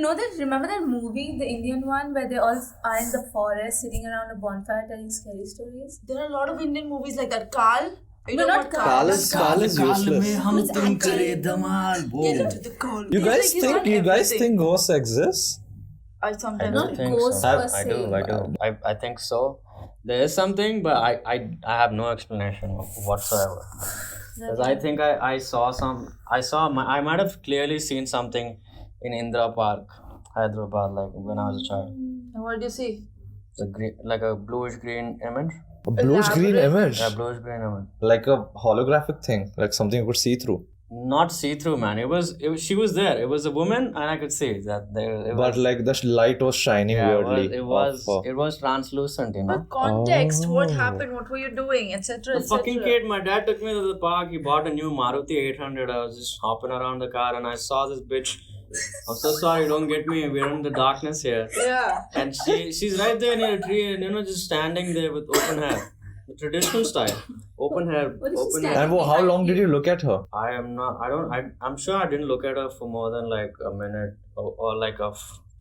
know that? Remember that movie, the Indian one, where they all are in the forest sitting around a bonfire telling scary stories? There are a lot of Indian movies like that. Kaal. No, not Kaal is useless. Get into the call. You guys He's think done everything. ghosts exist? I I sometimes don't think. think ghosts so. per I se. do. I think so. There is something, but I have no explanation whatsoever. Because I think I might have clearly seen something in Indra Park, Hyderabad, like when I was a child. And what did you see? It's like a bluish green image. A bluish green image? Yeah, bluish green image. Like a holographic thing, like something you could see through. Not see-through, man. She was there. It was a woman, and I could see that there. But like the light was shining weirdly. It was off, it was translucent, you know. But context, what Oh. happened, what were you doing, etc. The fucking kid, my dad took me to the park. He bought a new Maruti 800. I was just hopping around the car and I saw this bitch. I'm so sorry, don't get me. We're in the darkness here. Yeah. And she's right there near a tree and, just standing there with open hair. The traditional style. Open hair, What is she open standing? hair. And how long did you look at her? I'm sure I didn't look at her for more than like a minute or like a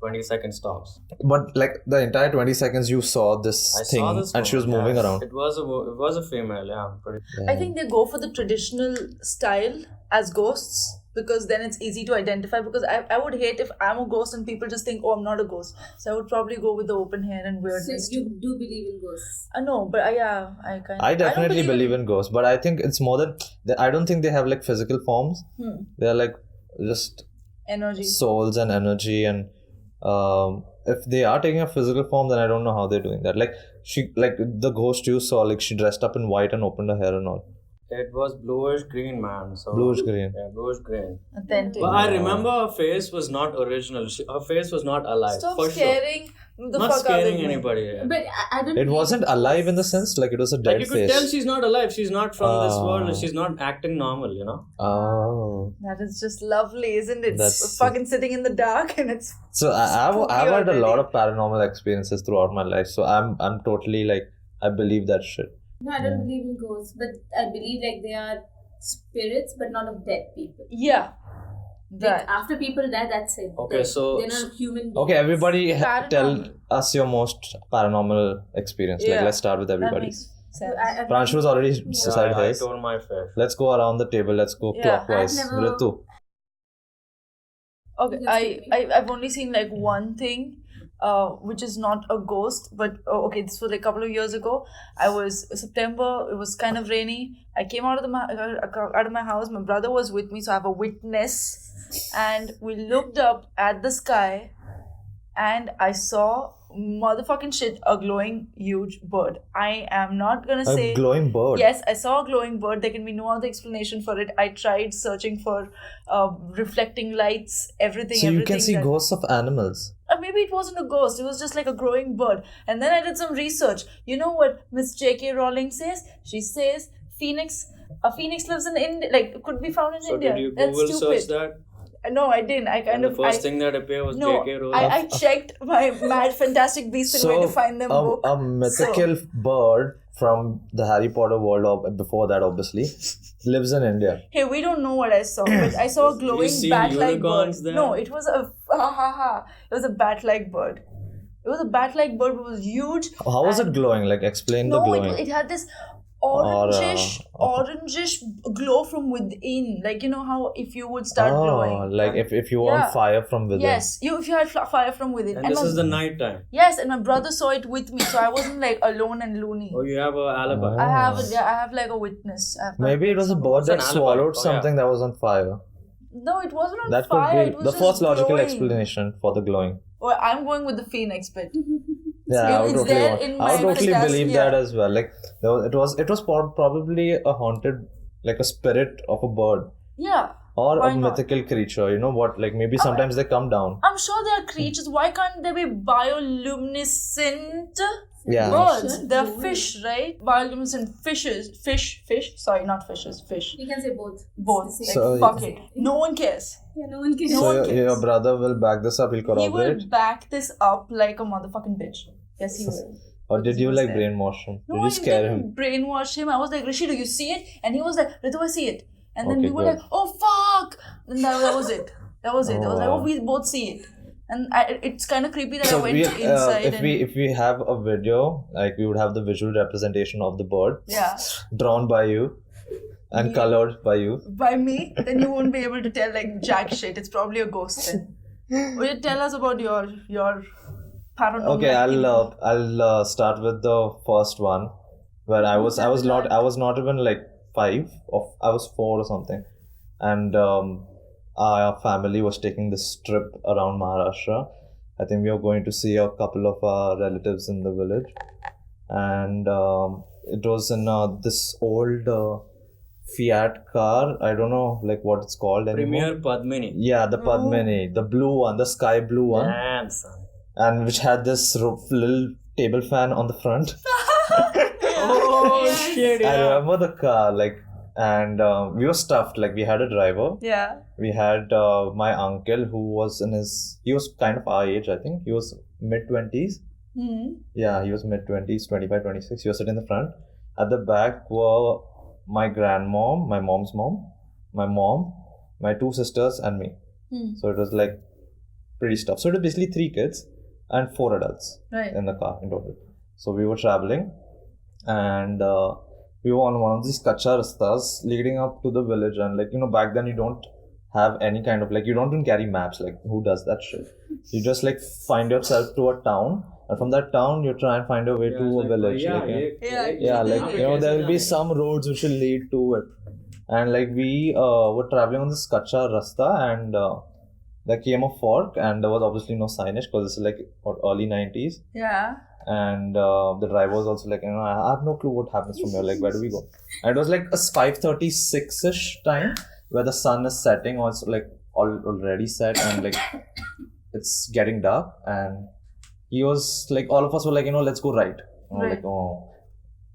20-second stops. But like the entire 20 seconds you saw this I thing saw this and she was woman, moving yes. around. It was a female, yeah. I'm pretty I think they go for the traditional style as ghosts because then it's easy to identify. Because I would hate if I'm a ghost and people just think, oh, I'm not a ghost. So I would probably go with the open hair and So weirdness. you do believe in ghosts? No, but yeah, I kind of. I definitely believe in ghosts, but I think it's more than. I don't think they have like physical forms. They are like just energy. souls and energy, and if they are taking a physical form, then I don't know how they're doing that. Like the ghost you saw, like she dressed up in white and opened her hair and all. It was bluish green, man. So Bluish green. Yeah, bluish green. Authentic. But I remember her face was not original. Her face was not alive. Stop for scaring the Not fuck out of scaring me. anybody. Yeah. But I don't. It wasn't alive in the sense like it was a dead Like you could face. tell she's not alive. She's not from this Oh. world. She's not acting normal, you know. Oh. That is just lovely, isn't it? That's- Fucking sitting in the dark and it's. So I've spooky had a already. lot of paranormal experiences throughout my life. So I'm totally like I believe that shit. No, I don't believe in ghosts, but I believe like they are spirits, but not of dead people. Yeah. Like That. after people die, that's it. Okay, Like, so- they're not human beings. Okay, everybody Paranormal. tell us your most paranormal experience. Like Yeah. let's start with That everybody. makes sense. Pranshu has already So said I his. told my fair. Let's go around the table. Let's go Yeah, clockwise. I've never- Ritu. Okay, Just I've only seen like one thing, which is not a ghost, but okay, this was like a couple of years ago. I was September. It was kind of rainy. I came out of my house. My brother was with me, so I have a witness, and we looked up at the sky, and I saw motherfucking shit a glowing huge bird. I am not gonna say. A glowing bird. Yes, I saw a glowing bird. There can be no other explanation for it. I tried searching for reflecting lights, everything. So you can everything see that- ghosts of animals. Maybe it wasn't a ghost. It was just like a glowing bird. And then I did some research. You know what Miss J.K. Rowling says? She says a phoenix lives in India. Like could be found in So India. did you That's Google stupid. search that? No, I didn't. I kind And the of. first thing that appeared was no, J.K. Rowling. I checked my Mad Fantastic Beasts and where to find them book. a mythical bird from the Harry Potter world, or before that, obviously, lives in India. Hey, we don't know what I saw, but I saw a glowing see bat-like bird. unicorns there? No, it was a It was a bat-like bird. It was a bat-like bird. It was huge. How was it glowing? Like, explain the No, glowing. it had this Aura. orangish glow from within. Like you know how if you would start glowing. Like if you want Yeah. fire from within. Yes, if you had fire from within. and this my- is the night time. Yes, and my brother saw it with me, so I wasn't like alone and loony. Oh, you have a alibi. I have like a witness. I have Maybe it was a bird It's an that alibi. swallowed Oh, yeah. something that was on fire. No, it wasn't on That fire. could it be was the just first logical glowing. explanation for the glowing. Well, I'm going with the phoenix bit. Yeah, I would It's totally, there want- in I my would totally fantastic- believe yeah. that as well. Like it was probably a haunted, like a spirit of a bird Yeah. or Why a not? mythical creature. You know what? Like maybe sometimes they come down. I'm sure there are creatures. Why can't there be bioluminescent Yeah. birds? They're fish, right? Bioluminescent fishes. Fish. Sorry, not fishes. Fish. You can say both. Both. It's the Like, same. So- fuck it. No one cares. Yeah, no one can. No So one your, cares. your brother will back this up. He'll He will corroborate. back this up like a motherfucking bitch. Yes, he will. Or did you was like there. brainwash him? No, Did you I scare didn't him? brainwash him. I was like, Rishi, do you see it? And he was like, Ritu, I see it. And then Okay, we were good. like, oh fuck! And that was it. That was it. I was like, Oh. oh, we both see it. And it's kind of creepy that I So went we, inside. if we have a video, like we would have the visual representation of the bird, Yeah. drawn by you, and Yeah. colored by you. By me, then you won't be able to tell like jack shit. It's probably a ghost then. Will you tell us about your paranormal? Okay, activity? I'll start with the first one, where I was not even like 5, or I was 4 or something, and our family was taking this trip around Maharashtra. I think we were going to see a couple of our relatives in the village, and it was in this old Fiat car. I don't know like what it's called anymore. Premier Padmini. Yeah, the Padmini, the blue one, the sky blue one, Damn, son. and which had this little table fan on the front. Oh shit! I Yeah. remember the car, like, and we were stuffed. Like, we had a driver. Yeah. We had my uncle who was he was kind of our age, I think. He was mid-20s. Hmm. Yeah, he was mid-20s, 25, 26. He was sitting in the front. At the back were my grandmom, my mom's mom, my mom, my 2 sisters, and me. Hmm. So it was like pretty stuff. So it was basically 3 kids and 4 adults Right. in the car in total. So we were traveling, and we were on one of these kacha rastas leading up to the village. And like, back then you don't have any kind of like, you don't even carry maps. Like, who does that shit? You just like find yourself to a town, and from that town you try and find a way to a village. Yeah, like there will be some roads which will lead to it. And like we were traveling on this kacha rasta, and there came a fork, and there was obviously no signage because this is like early 90s. Yeah. And the driver was also like, I have no clue what happens from here. Like, where do we go? And it was like a 5:36ish time where the sun is setting, or it's like already set, and like it's getting dark. And he was like, all of us were like, let's go right. And we're Right. like, oh,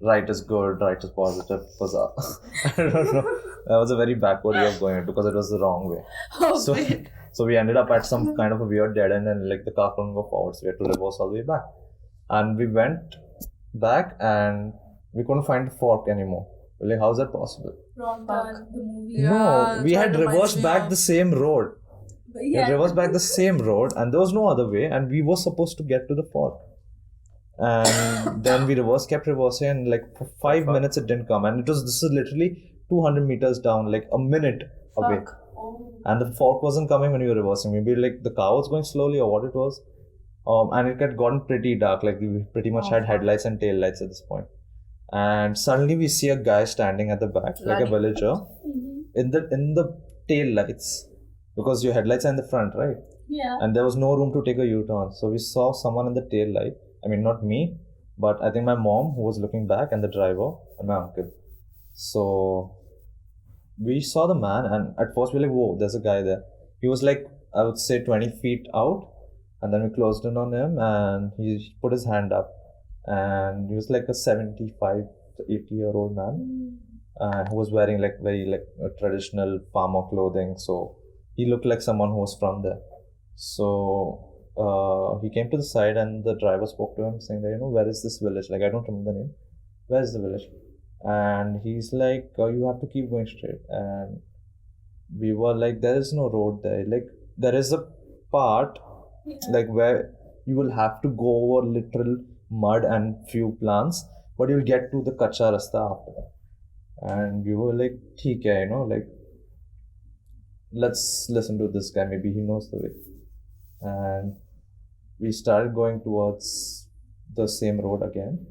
right is good, right is positive. Because I don't know. That was a very backward way of going it because it was the wrong way. Oh, So, wait. so we ended up at some kind of a weird dead end, and like the car couldn't go forward, so we had to reverse all the way back. And we went back, and we couldn't find the fork anymore. We're like, how's that possible? Wrong turn, the movie. Yeah, No, that's we what had it reminds reversed me back of. the same road. But We had reversed back the same road, and there was no other way, and we were supposed to get to the fork. And then we kept reversing, and like for 5 minutes it didn't come. And this is literally 200 meters down, like a minute away. Fuck. Oh. And the fork wasn't coming when we were reversing. Maybe like the car was going slowly or what it was. And it had gotten pretty dark. Like we pretty much had headlights and tail lights at this point. And suddenly we see a guy standing at the back, like a Running. villager, in the tail lights, because your headlights are in the front, right? Yeah. And there was no room to take a U-turn. So we saw someone in the tail light. I mean, not me, but I think my mom who was looking back, and the driver and my uncle. So we saw the man, and at first we were like, whoa, there's a guy there. He was like, I would say 20 feet out, and then we closed in on him, and he put his hand up, and he was like a 75 to 80-year-old man, and who was wearing like very like a traditional farmer clothing. So he looked like someone who was from there. So he came to the side, and the driver spoke to him saying that, where is this village? Like, I don't remember the name. Where is the village? And he's like, you have to keep going straight. And we were like, there is no road there. Like, there is a part like where you will have to go over literal mud and few plants, but you'll get to the kacha rasta after that. And we were like, theek hai, like, let's listen to this guy, maybe he knows the way. And we started going towards the same road again,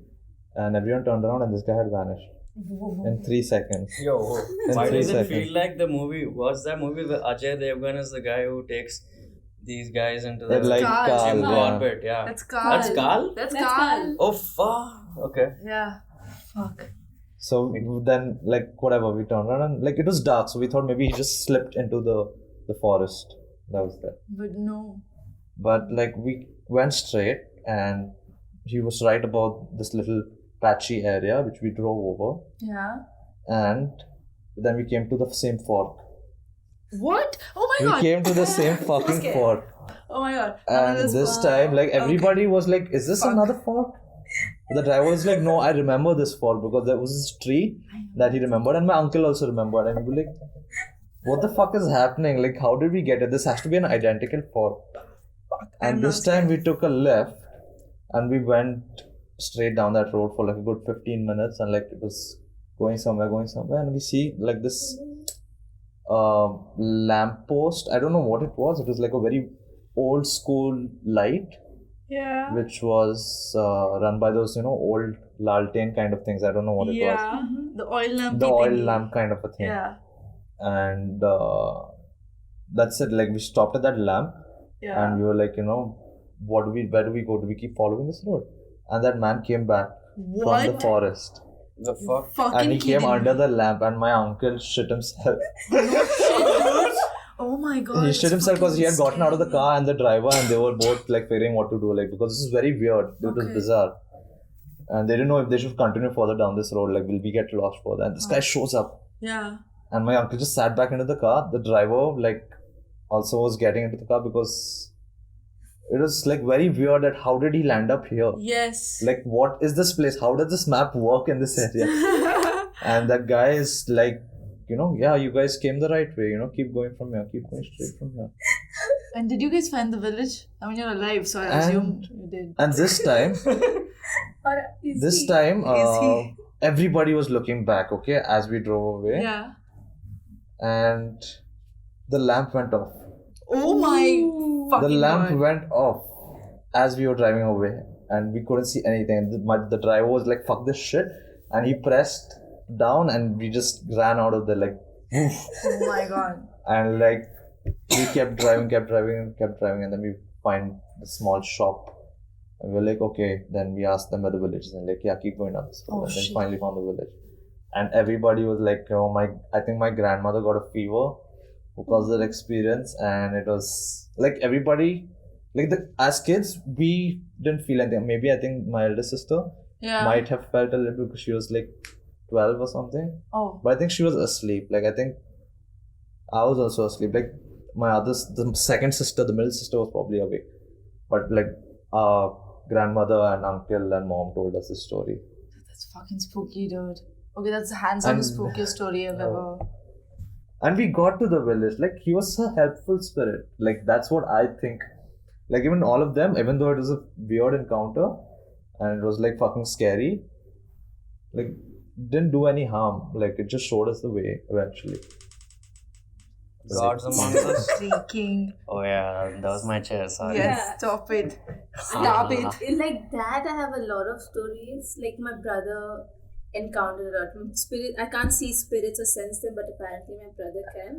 and everyone turned around, and this guy had vanished in 3 seconds. Yo, In why 3 does it seconds. feel like the movie? What's that movie where Ajay Devgan is the guy who takes these guys into the They're like Carl. Carl, gym yeah. orbit? Yeah. That's Carl. That's Carl? That's That's Carl. Carl. Oh, fuck. Okay. Yeah. Fuck. So then, like, whatever, we turned around, and like it was dark, so we thought maybe he just slipped into the forest. That was that. But no. But like we went straight, and he was right about this little patchy area which we drove over, Yeah. and then we came to the same fork. What? Oh my We god. came to the same fucking scared. fork, Oh my god. None of and this time, like, everybody was like, "Is this Fuck. another fork?" The driver was like, "No, I remember this fork because there was this tree that he remembered, and my uncle also remembered." And we were like, "What the fuck is happening? Like, how did we get it? This has to be an identical fork." And I'm this not time we took a left and we went straight down that road for like a good 15 minutes, and like it was going somewhere, and we see like this lamp post. I don't know what it was. It was like a very old school light, Yeah. which was run by those, old Laltain kind of things. I don't know what it was. Yeah. The oil lamp. The oil lamp kind of a thing. Yeah. And that's it. Like we stopped at that lamp, Yeah. and we were like, where do we go? Do we keep following this road? And that man came back from the What? forest, The fuck? Fucking and he came kidding under me. the lamp, and my uncle shit himself. Oh my god. He shit that's himself because he had fucking gotten out of the scary. car and the driver, and they were both like figuring what to do, like, because this is very weird. It was Okay. bizarre, and they didn't know if they should continue further down this road. Like, will we get lost further? And this guy shows up, Yeah. and my uncle just sat back into the car. The driver like also was getting into the car because it was like very weird that how did he land up here? Yes. Like, what is this place? How does this map work in this area? And that guy is like, yeah, you guys came the right way. Keep going from here. Keep going straight from here. And did you guys find the village? I mean, you're alive, so I And- assumed you did. And this time, Or is he? he? everybody was looking back, okay, as we drove away, Yeah. and the lamp went off. Oh my fucking The lamp god. went off as we were driving away, and we couldn't see anything. The driver was like, "Fuck this shit," and he pressed down, and we just ran out of there, like, woof. Oh my god. And like we kept driving, and then we find a small shop. And we were like, okay. Then we asked them where the village is, and like, yeah, keep going down this road. Oh, And then shit. finally found the village. And everybody was like, I think my grandmother got a fever because of that experience, and it was like everybody, like as kids, we didn't feel anything. Maybe I think my elder sister Yeah. might have felt a little because she was like 12 or something. Oh. But I think she was asleep. Like, I think I was also asleep. Like, the second sister, the middle sister, was probably awake. But like, grandmother and uncle and mom told us this story. That's fucking spooky, dude. Okay, that's hands on the And- spookiest story I've ever. And we got to the village. Like, he was a helpful spirit. Like, that's what I think. Like, even all of them, even though it was a weird encounter and it was like fucking scary, like, didn't do any harm. Like, it just showed us the way eventually. Gods among us. Freaking. Oh yeah, that was my chair. Sorry. Yes, Yeah. stop it. Stop it. Like that, I have a lot of stories. Like my brother encountered a lot. Spirit. I can't see spirits or sense them, but apparently my brother can.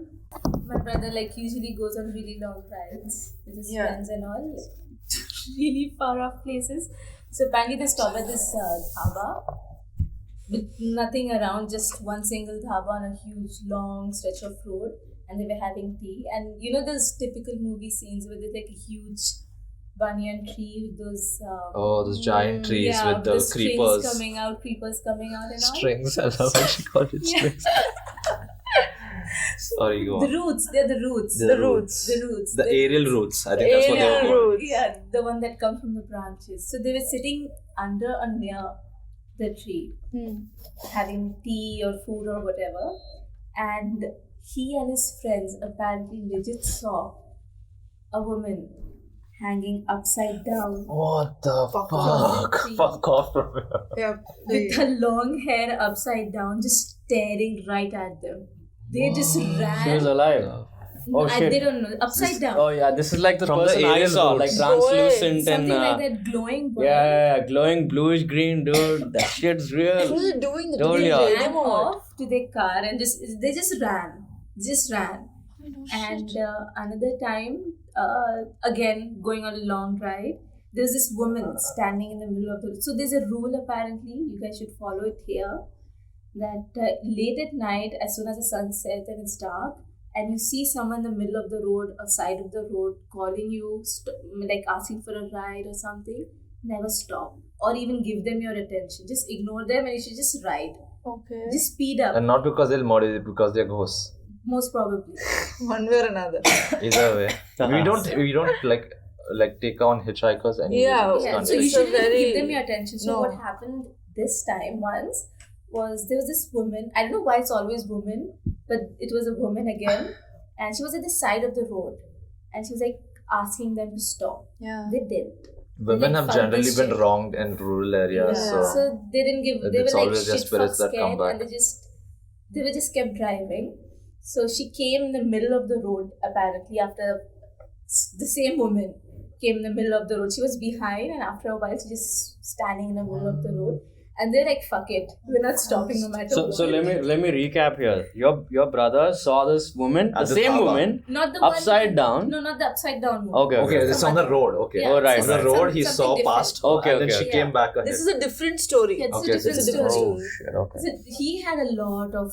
My brother like usually goes on really long rides with his Yeah. friends and all, like, really far off places. So apparently they stop at this dhaba with nothing around, just one single dhaba on a huge long stretch of road, and they were having tea. And those typical movie scenes where there's like a huge banyan tree with those Oh, those giant trees yeah, with the strings creepers. creepers coming out and all. Strings, I love how she called it Yeah. strings. Sorry, go The on. roots, they're the roots. The roots. The roots. The aerial roots, I think that's what they were Aerial called. roots. Yeah, the one that comes from the branches. So they were sitting under or near the tree, having tea or food or whatever. And he and his friends apparently legit saw a woman hanging upside down What the Fuck fuck? off. Fuck off from here. Yeah. with her long hair upside down, just staring right at them. They just ran. She was alive. Oh shit. They don't know. Upside down. Oh yeah, this is like the From the person I aerial saw, roots. like translucent Something and like that glowing boy. yeah, glowing bluish green, dude. That shit's What real. are they doing? Told Did they ya. raid Ran them or what? off to their car and they just ran. And another time, again going on a long ride, there's this woman standing in the middle of the. So there's a rule apparently, you guys should follow it here, that late at night, as soon as the sun sets and it's dark, and you see someone in the middle of the road or side of the road calling you, like asking for a ride or something, never stop or even give them your attention. Just ignore them and you should just ride. Okay. Just speed up, And not because they'll murder you, because they're ghosts. most probably. One way or another. Either way. we don't like take on hitchhikers anyway. Yeah, in this Yeah, country. so you It's a shouldn't very- give them your attention. So No. what happened this time once was there was this woman. I don't know why it's always woman, but it was a woman again, and she was at the side of the road, and she was like asking them to stop. Yeah. They didn't. Women like, have fuck generally this been shit. wronged in rural areas, Yeah. So they didn't give. They It's were like always their shit spirits fuck that come scared, back. and they were just kept driving. So she came in the middle of the road. Apparently, after the same woman came in the middle of the road. She was behind, and after a while, she just standing in the middle of the road. And they're like, "Fuck it, we're not stopping no matter So what." so let me recap here. Your brother saw this woman, At the the same dhaba. woman, Not the upside one, down. No, not the upside down one. Okay, Okay, it's on the road. Okay. Yeah, Oh, right, On the right. road, he Something saw different. past, Okay, and then okay. she Yeah. came back ahead. This is a different story. Yeah, it's Okay, a different it's a story. different Oh shit. Okay. So he had a lot of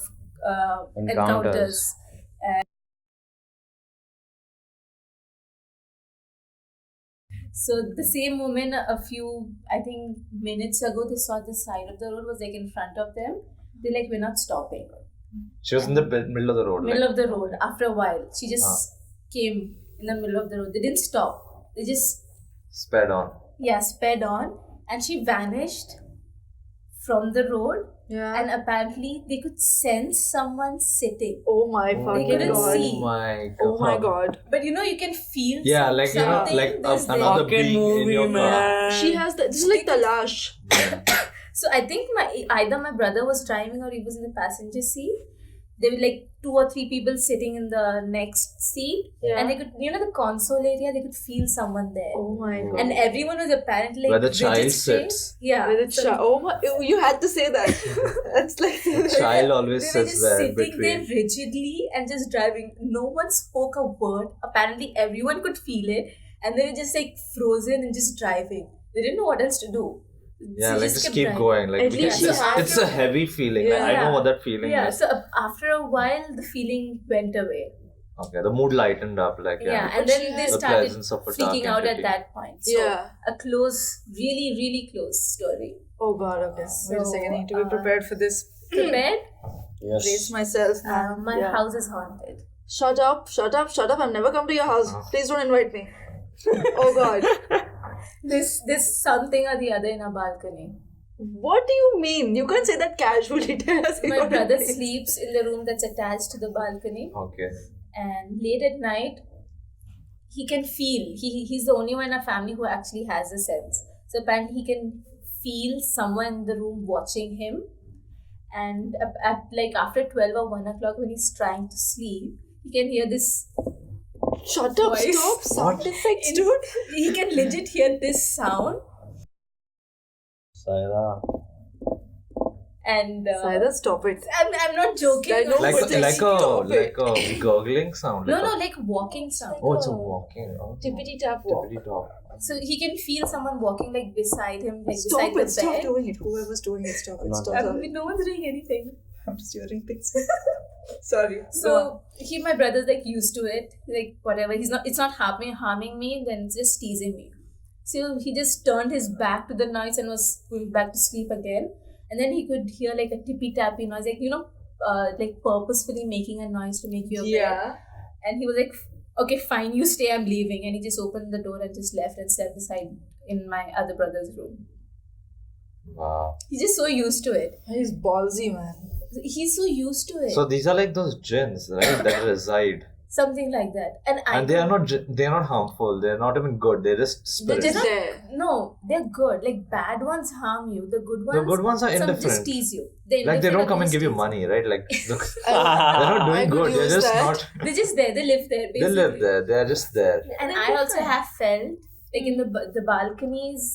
Encounters. encounters. So the same woman, a few, I think, minutes ago, they saw the side of the road was like in front of them. They're like, we're not stopping. She was in the middle of the road. Middle Like, of the road. After a while, she just came in the middle of the road. They didn't stop. They just, sped on. sped on. And she vanished from the road. Yeah. And apparently, they could sense someone sitting. Oh my Oh fucking couldn't god. see. my god. Oh my god. But you know, you can feel Yeah, like you know, something. like There's there. another Fucking being in movie, your car. man. She has the. This is like Talash. Yeah. So I think either my brother was driving or he was in the passenger seat. There were like 2 or 3 people sitting in the next seat, Yeah. and they could, the console area, they could feel someone there, Oh my god. and everyone was apparently like Where the child rigid straight. sits. Yeah, With a so oh my! You had to say that. That's like. The child always they were sits just there sitting there between. rigidly and just driving. No one spoke a word. Apparently, everyone could feel it, and they were just like frozen and just driving. They didn't know what else to do. Yeah, So like just just kept keep driving. going. Like At because least she it's a heavy feeling. Like, I Yeah. know what that feeling Yeah, is. so after a while, the feeling went away. Okay, the mood lightened up. Like Yeah, and But she then they has the started presence of a dark freaking out at entity. that point. So Yeah. a close, really, really close story. Oh god. Okay. Wait a So, second. I need to be prepared for this. Prepared? Brace Yes. myself. man. My Yeah. house is haunted. Shut up! Shut up! Shut up! I've never come to your house. Oh. Please don't invite me. Oh god. There's something or the other in our balcony. What do you mean? You can't say that casually. Tell us My what brother it is. sleeps in the room that's attached to the balcony, Okay. and late at night, he can feel. He's the only one in our family who actually has a sense. So apparently, he can feel someone in the room watching him. And at like after 12 or 1 o'clock, when he's trying to sleep, he can hear this. Shut up! Voice. Stop! Sound What? effects, dude. He can legit hear this sound, Saira. and Saida, stop it. I'm not joking. I know, no, Like but a, like stop it. a gurgling sound. no, Like like walking sound. Oh, it's a walking. Oh, Tippity tap walk. tippity top. So he can feel someone walking like beside him, like Stop beside it! the Stop bed. doing it. Whoever's doing it, stop it. Not Stop. I Sorry. mean, no one's doing anything. I'm steering things. Sorry. So my brother's like used to it. Like whatever, it's not harming me. Then it's just teasing me. So he just turned his back to the noise and was going back to sleep again. And then he could hear like a tippy tappy noise, like like purposefully making a noise to make you aware. Yeah. And he was like, "Okay, fine, you stay. I'm leaving." And he just opened the door and just left and slept beside in my other brother's room. Wow. He's just so used to it. He's ballsy, man. He's so used to it. So these are like those jinns, right? That reside, Something like that. and they are not harmful. They're not even good. They're just spirits. just not- there. No, they're good. Like bad ones harm you. The good ones. The good ones are some indifferent. just tease you. Like they don't come and give you money, right? Like look, they're not I doing could good. They're use just that. not. They're just there. They live there. They Basically. live there. They're just there. And I also have felt like in the balconies,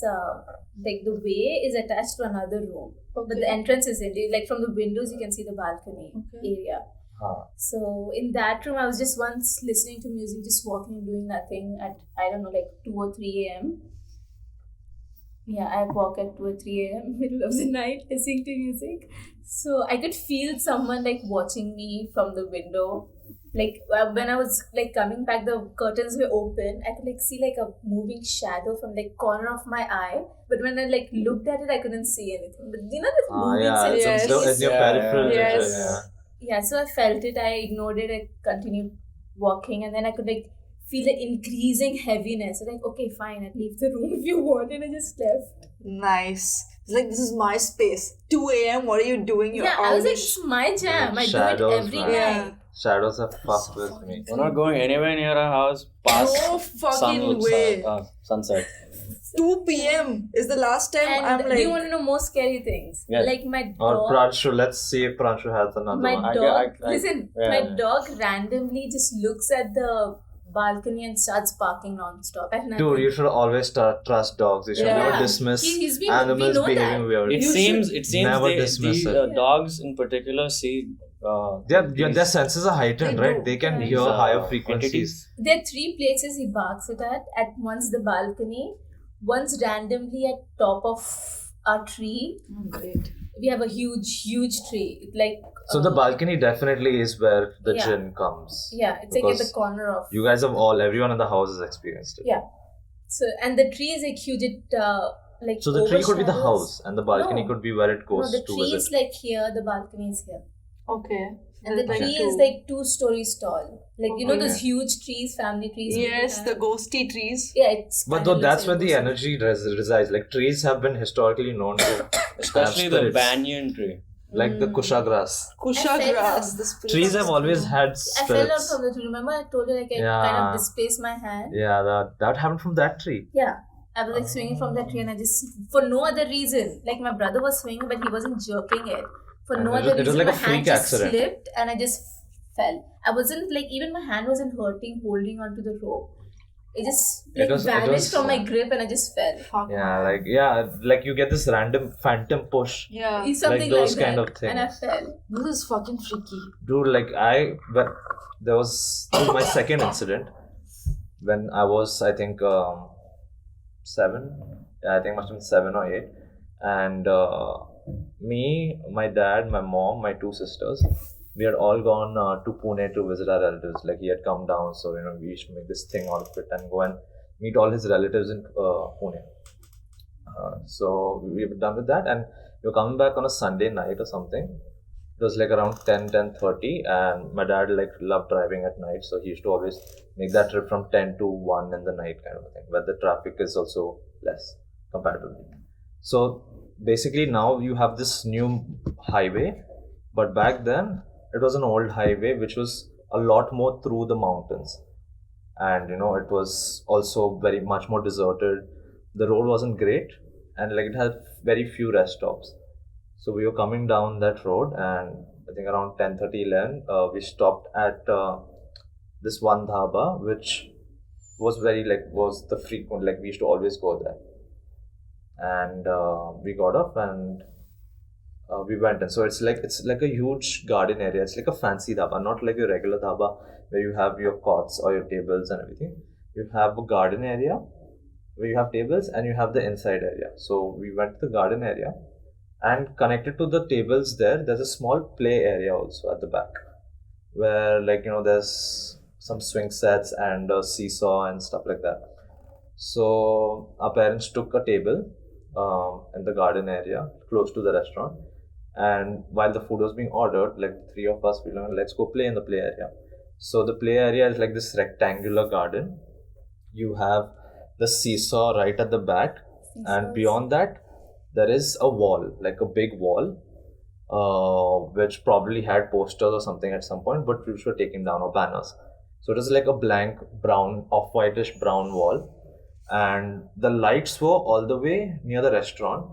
like the way is attached to another room, but the entrance is in. Like from the windows, you can see the balcony area. Huh. So in that room, I was just once listening to music, just walking and doing nothing at, I don't know, like 2 or 3 a.m. Yeah, I walk at 2 or 3 a.m. middle of the night listening to music. So I could feel someone like watching me from the window. Like when I was like coming back, the curtains were open. I could like see like a moving shadow from like corner of my eye. But when I like looked at it, I couldn't see anything. But you know the moving Yeah, sense. Yes. so in your Yeah, peripheral yeah. vision, Yes. Yeah, so I felt it, I ignored it, I continued walking, and then I could like feel the increasing heaviness. So, like, okay, fine, I'd leave the room if you want, and I just left. Nice. It's like, this is my space. 2 a.m. What are you doing? You're Yeah, I was like, owlish. it's my jam. I do it Shadows, every man. night. Yeah. Shadows have fucked with me. We're not going anywhere near our house past No fucking sun, way. sunset. 2 p.m. is the last time And I'm do like. you want to know more scary things? Yes. Like my Or dog. Pranshu, let's see if Pranshu has another My one. dog. I- Listen, yeah. my dog randomly just looks at the balcony and starts barking non-stop at night. Dude, you should always trust dogs. You should Yeah. never dismiss He's been- animals we know behaving that. weird. It You seems never they, dismiss the it. dogs in particular see Their senses are heightened, They right? do. They can Yeah. hear these, higher frequencies. There are 3 places he barks it at once the balcony, once randomly at top of our tree. Oh, great. We have a huge tree. Like So the balcony definitely is where the Yeah. jinn comes. Yeah, it's like at the Because corner of. You guys have everyone in the house has experienced it. Yeah. So and the tree is like huge. It like. So the tree could be the overshadows- house, and the balcony No. could be where it No, goes the to tree is visit. like here. The balcony is here. Okay. And the There's tree two. is like 2 stories tall. Like you know Okay. those huge trees, family trees. people Yes, have? the ghosty trees. Yeah, it's. But kinda though looks that's like where a the ghost. energy resides. Like trees have been historically known to especially have the spirits. banyan tree. Like the kusha grass. Kusha I fell grass. down. The spirit Trees of have the always tree. had I fell out spirits. from the tree. Remember, I told you like I kind Yeah. of displaced my hand. Yeah, that happened from that tree. Yeah. I was like swinging from that tree and I just, for no other reason, like my brother was swinging but he wasn't jerking it. For And no it other was- it was reason, like my a freak hand just accident. slipped and I just fell. I wasn't like, even my hand wasn't hurting holding onto the rope. It just It like was- it vanished was- from my grip and I just fell. Fuck. Yeah, like you get this random phantom push. Yeah. It's something like, those that. kind of And I things. fell. This is fucking freaky. Dude, but there was my second incident when I was, I think, 7. Yeah, I think it must have been 7 or 8. And me, my dad, my mom, my 2 sisters, we had all gone to Pune to visit our relatives. Like he had come down, so we should make this thing out of it and go and meet all his relatives in Pune. So we were done with that, and we were coming back on a Sunday night or something. It was like around 10:30, and my dad like loved driving at night, so he used to always make that trip from 10 to 1 in the night kind of a thing, where the traffic is also less comparatively. So basically now you have this new highway, but back then it was an old highway which was a lot more through the mountains, and it was also very much more deserted. The road wasn't great, and like it had very few rest stops. So we were coming down that road, and I think around 10:30, 11, we stopped at this one dhaba, which was was the frequent, like we used to always go there. And we got up and we went in. So it's like a huge garden area. It's like a fancy dhaba, not like a regular dhaba where you have your cots or your tables and everything. You have a garden area where you have tables and you have the inside area. So we went to the garden area, and connected to the tables there's a small play area also at the back where there's some swing sets and a seesaw and stuff like that. So our parents took a table in the garden area close to the restaurant, and while the food was being ordered, like 3 of us, we learned, let's go play in the play area. So the play area is like this rectangular garden. You have the seesaw right at the back, and beyond that there is a wall, like a big wall, which probably had posters or something at some point, but which were taken down, or banners. So it was like a blank brown, off-whitish brown wall, and the lights were all the way near the restaurant,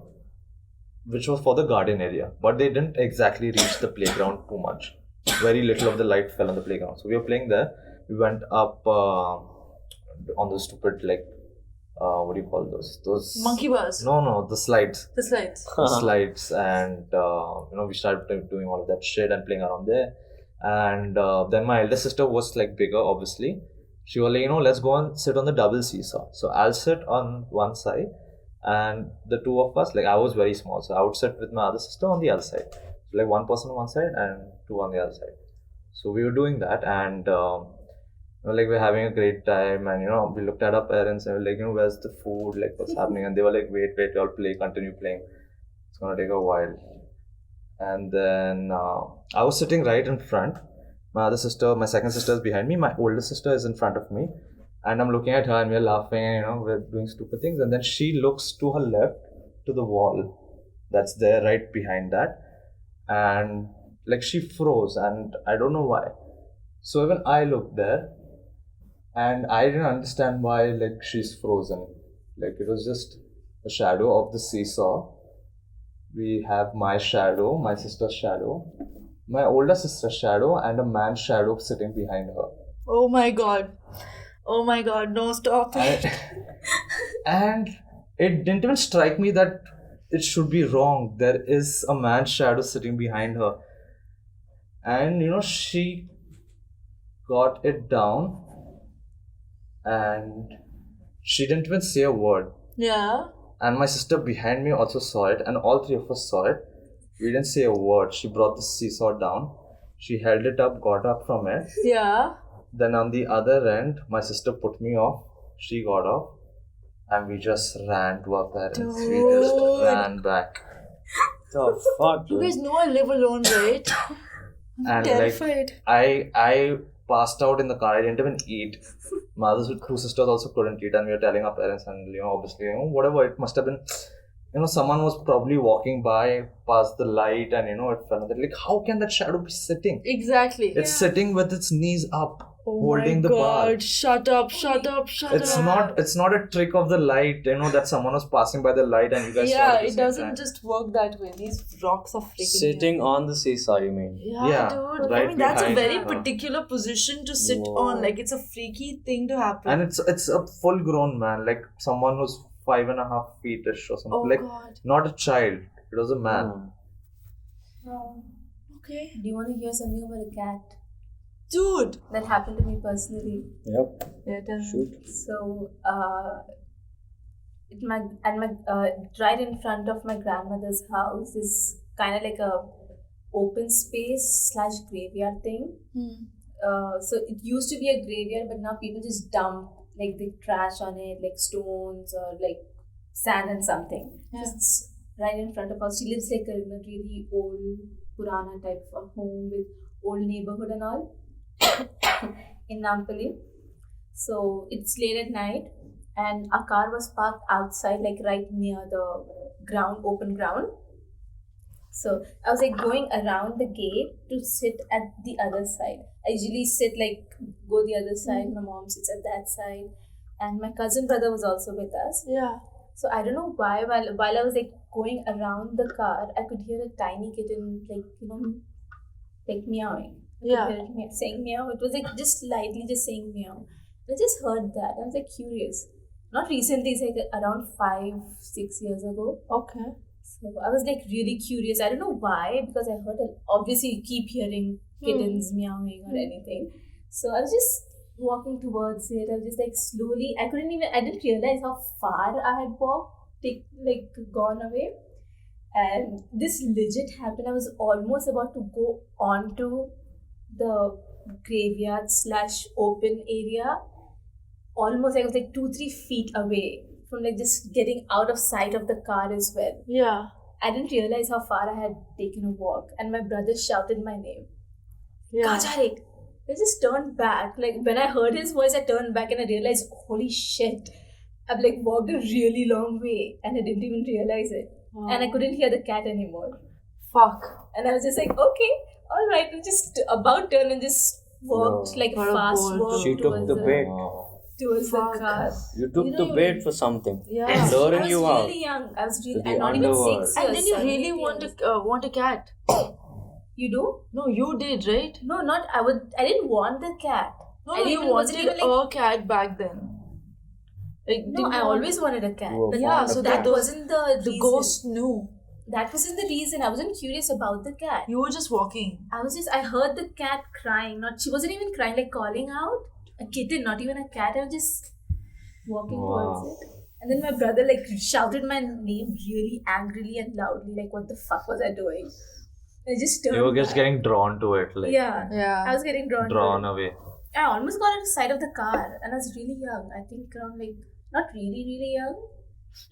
which was for the garden area, but they didn't exactly reach the playground too much. Very little of the light fell on the playground. So we were playing there. We went up on the stupid, what do you call those? Those Monkey bars. No, the slides. The slides. Slides, and we started doing all of that shit and playing around there. And then my elder sister was like bigger, obviously. She was like, let's go and sit on the double seesaw. So I'll sit on one side, and the 2 of us, like I was very small, so I would sit with my other sister on the other side. So like 1 person on one side and 2 on the other side. So we were doing that, and we're having a great time, and we looked at our parents and we were like, where's the food, like what's happening? And they were like, wait, y'all play, continue playing, it's gonna take a while. And then I was sitting right in front. My second sister is behind me, my older sister is in front of me, and I'm looking at her and we're laughing, and we're doing stupid things, and then she looks to her left to the wall that's there right behind that, and like she froze, and I don't know why. So even I looked there, and I didn't understand why like she's frozen. Like it was just a shadow of the seesaw. We have my shadow, my sister's shadow, my older sister's shadow, and a man's shadow sitting behind her. Oh my god. Oh my god, no, stop it. And it didn't even strike me that it should be wrong. There is a man's shadow sitting behind her. And she got it down and she didn't even say a word. Yeah. And my sister behind me also saw it, and all three of us saw it. We didn't say a word. She brought the seesaw down. She held it up, got up from it. Yeah. Then on the other end, my sister put me off. She got off. And we just ran to our parents. We just Dude. ran back. The fuck, You dude? guys know I live alone, right? I'm And terrified. I passed out in the car. I didn't even eat. My other two sisters also couldn't eat, and we were telling our parents, and obviously, whatever it must have been. Someone was probably walking by past the light, and it fell. Like, how can that shadow be sitting? Exactly. It's sitting with its knees up, Oh holding my the god, bar. shut up, shut up, shut It's up. not a trick of the light, that someone was passing by the light and you guys saw Yeah, at the it same doesn't time. just work that way. These rocks are freaking Sitting on the seesaw, you mean? Yeah, Yeah, dude. I right mean, that's a behind very her. particular position to sit Whoa. on. Like, it's a freaky thing to happen. And it's a full grown man, like someone who's 5.5 feet-ish or something. Oh, like God. not a child. It was a man. Okay. Do you want to hear something about a cat Dude. that happened to me personally? Yep. Yeah, tell me. Shoot. So, right in front of my grandmother's house is kind of like a open space / graveyard thing. So it used to be a graveyard, but now people just dump like the trash on it, like stones or like sand and something. Yeah. Just right in front of us. She lives like in a really old Purana type of home with old neighborhood and all in Nampally. So it's late at night, and our car was parked outside, like right near the open ground. So I was like going around the gate to sit at the other side. I usually sit go the other side. My mom sits at that side, and my cousin brother was also with us. Yeah. So I don't know why while I was like going around the car, I could hear a tiny kitten like meowing. Yeah. I could hear it saying meow. It was like just lightly just saying meow. I just heard that. I was like curious. Not recently, it's like around 5-6 years ago. Okay. So I was like really curious. I don't know why, because I heard obviously you keep hearing kittens meowing or anything. So I was just walking towards it. I was just like slowly. I didn't realize how far I had walked, gone away. And this legit happened. I was almost about to go onto the graveyard / open area. Almost, I was like 2-3 feet away from like just getting out of sight of the car as well. Yeah. I didn't realize how far I had taken a walk, and my brother shouted my name. Yeah. Kajarik! I just turned back. Like when I heard his voice, I turned back and I realized, holy shit, I've like walked a really long way and I didn't even realize it. And I couldn't hear the cat anymore. Fuck. And I was just like, okay, alright, we just about turn and just walked Yo. like a What a fast bold walk She took the bait. towards the Fuck. car. You took You the know, bait for something. Yeah. I Luring was you out. really young. I was really, To the and not even underworld. 6 years. And then you 7, really 8 want years. want a cat. You do? No, you did, right? No, not I would. I didn't want the cat. No, I no, you didn't- wasn't wanted even like- a cat back then. Like, No, didn't I you want- always wanted a cat. You But Yeah, wanted so a that cat. was wasn't the the reason. ghost knew. That wasn't the reason. I wasn't curious about the cat. You were just walking. I heard the cat crying. She wasn't even crying, like calling out. A kitten, not even a cat. I was just walking Wow. towards it. And then my brother like shouted my name really angrily and loudly, like what the fuck was I doing? I just turned You were just back. getting drawn to it, like Yeah. Yeah. I was getting drawn drawn to it. away. I almost got out of sight of the car and I was really young. I think around like not really, really young.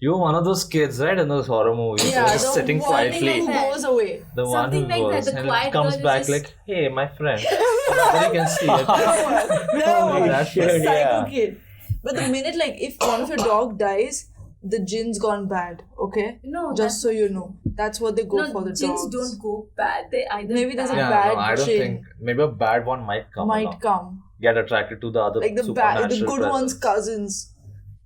You were one of those kids, right, in those horror movies, Yeah, just the sitting one quietly. who like that. goes away. The one Something who like that, goes the and quiet it comes girl back is just- like, "Hey, my friend." Nobody can see it. No, Holy that shit, psycho yeah. kid. But the minute, like, if one of your dog dies, the gin's gone bad. Okay, No, just so you know, that's what they go no, for the gins dogs. don't go bad. They either Maybe there's a bad- bad I don't gin. think. Maybe a bad one might come Might along. come Get attracted to the other like the supernatural good one's presence. cousins.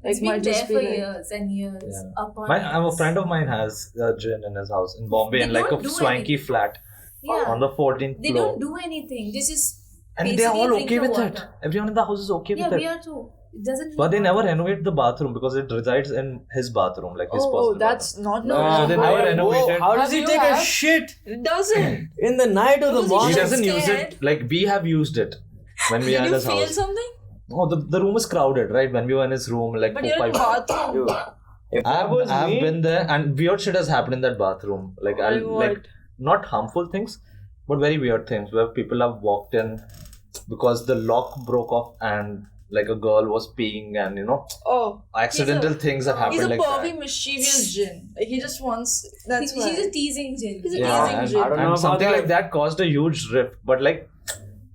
It's been might there just be for like- years and years. Yeah. Upon A years. friend of mine has a gin in his house in Bombay, They and like a don't do swanky anything. flat Yeah. on the 14th They floor. don't do anything. They just And they're basically all drink okay the with it. water. Everyone in the house is okay Yeah, with we it. are too. It doesn't. But they need never water. renovate the bathroom because it resides in his bathroom, like his personal Oh, that's not No, So they why- never renovated. How does Have he you take a have? shit it doesn't. in the night or the Because he He morning? just- doesn't use scared. it. Like we have used it when we are Did in you his feel house. something? Oh, the room is crowded, right? When we were in his room, like But 4, you're in 5. bathroom. If that was I've me, been there, and weird shit has happened in that bathroom. Like Like like what? not harmful things, but very weird things where people have walked in because the lock broke off and like a girl was peeing, and Oh, accidental things have happened he's a like pervy, that. mischievous gin. Like he just wants. That's He's why. a teasing gin. He's a Yeah, teasing and, gin. I don't know and about something that. like that caused a huge rift, but like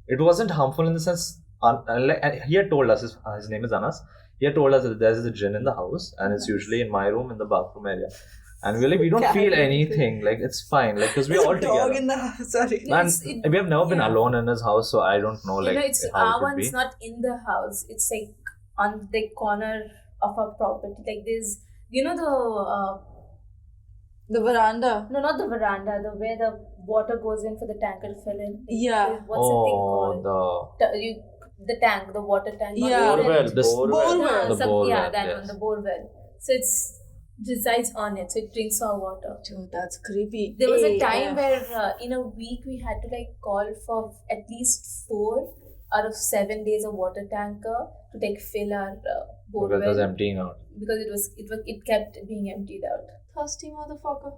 it wasn't harmful in the sense. And he had told us his name is Anas. He had told us that there's a gin in the house, and it's usually in my room in the bathroom area. And we're like, we don't feel anything. Like it's fine. Like because we're There's all a dog together. in the house. Sorry. No, And it's- we have never been yeah. alone in his house, so I don't know like it's how our it could one's be. not in the house. It's like on the corner of our property. Like there's, The veranda. no, not the veranda, the where the water goes in for the tanker to fill in. Like, Yeah. What's the thing Oh, called? The tank, the water tank. not Yeah. the Borewell, well. This- borewell. Borewell. The borewell, Yeah, that yes. one, the borewell. So it's resides on it, so it drinks our water. Dude, that's creepy. There was a AF. time where in a week we had to like call for at least 4 out of 7 days a water tanker to take fill our because it was borewell emptying out. because it kept being emptied out. thirsty motherfucker.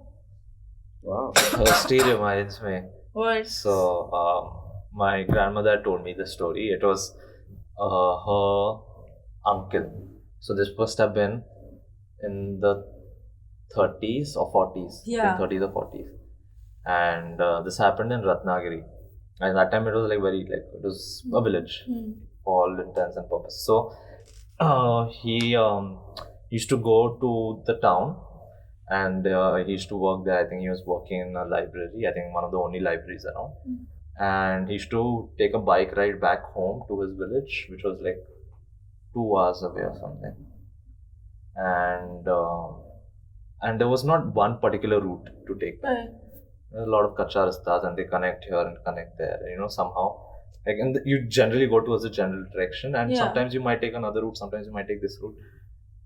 Wow. Thirsty reminds me. What? So, my grandmother told me the story. It was her uncle. So this must have been in the 30s or 40s. Yeah. In 30s or 40s. And this happened in Ratnagiri. And that time it was like it was a village for all intents and purposes. So he used to go to the town, and he used to work there. I think he was working in a library. I think one of the only libraries around. And he used to take a bike ride back home to his village, which was like 2 hours away or something. And there was not one particular route to take back. There's a lot of kacha rastas, and they connect here and connect there. Somehow, like, and you generally go towards the general direction, and Yeah. sometimes you might take another route, sometimes you might take this route,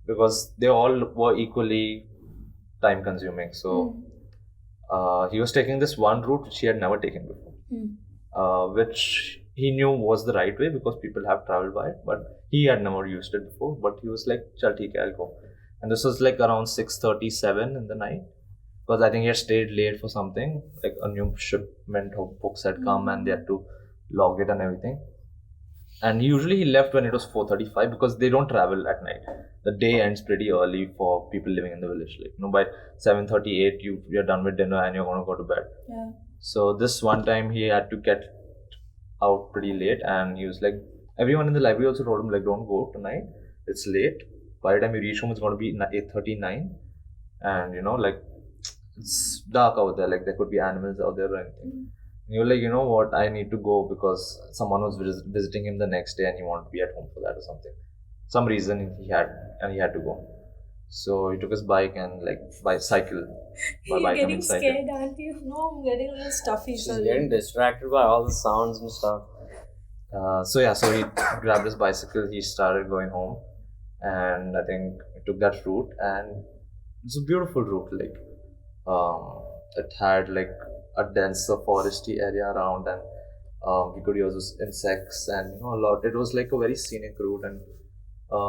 because they all were equally time consuming. So he was taking this one route which he had never taken before, which he knew was the right way because people have traveled by it, but he had never used it before. But he was like, "Chal, theek hai, I'll go." And this was like around 6:37 in the night, because I think he had stayed late for something, like a new shipment of books had come and they had to log it and everything. And usually he left when it was 4:35 because they don't travel at night. The day ends pretty early for people living in the village. Like, by 7:38 you're done with dinner and you're gonna go to bed. Yeah. So this one time he had to get out pretty late, and he was like, everyone in the library also told him like, don't go tonight, it's late. By the time you reach home it's gonna be 8:39, and like it's dark out there, like there could be animals out there or anything. And you're like, what, I need to go because someone was visiting him the next day and he wanted to be at home for that or something. Some reason he had to go. So he took his bike and bicycle. You're bike, I getting mean cycle. scared, aren't you? No, I'm getting a little stuffy. She's Sorry. getting distracted by all the sounds and stuff. So he grabbed his bicycle, he started going home, and I think he took that route, and it's a beautiful route. Like, it had like a denser foresty area around, and we could hear those insects and a lot. It was like a very scenic route, and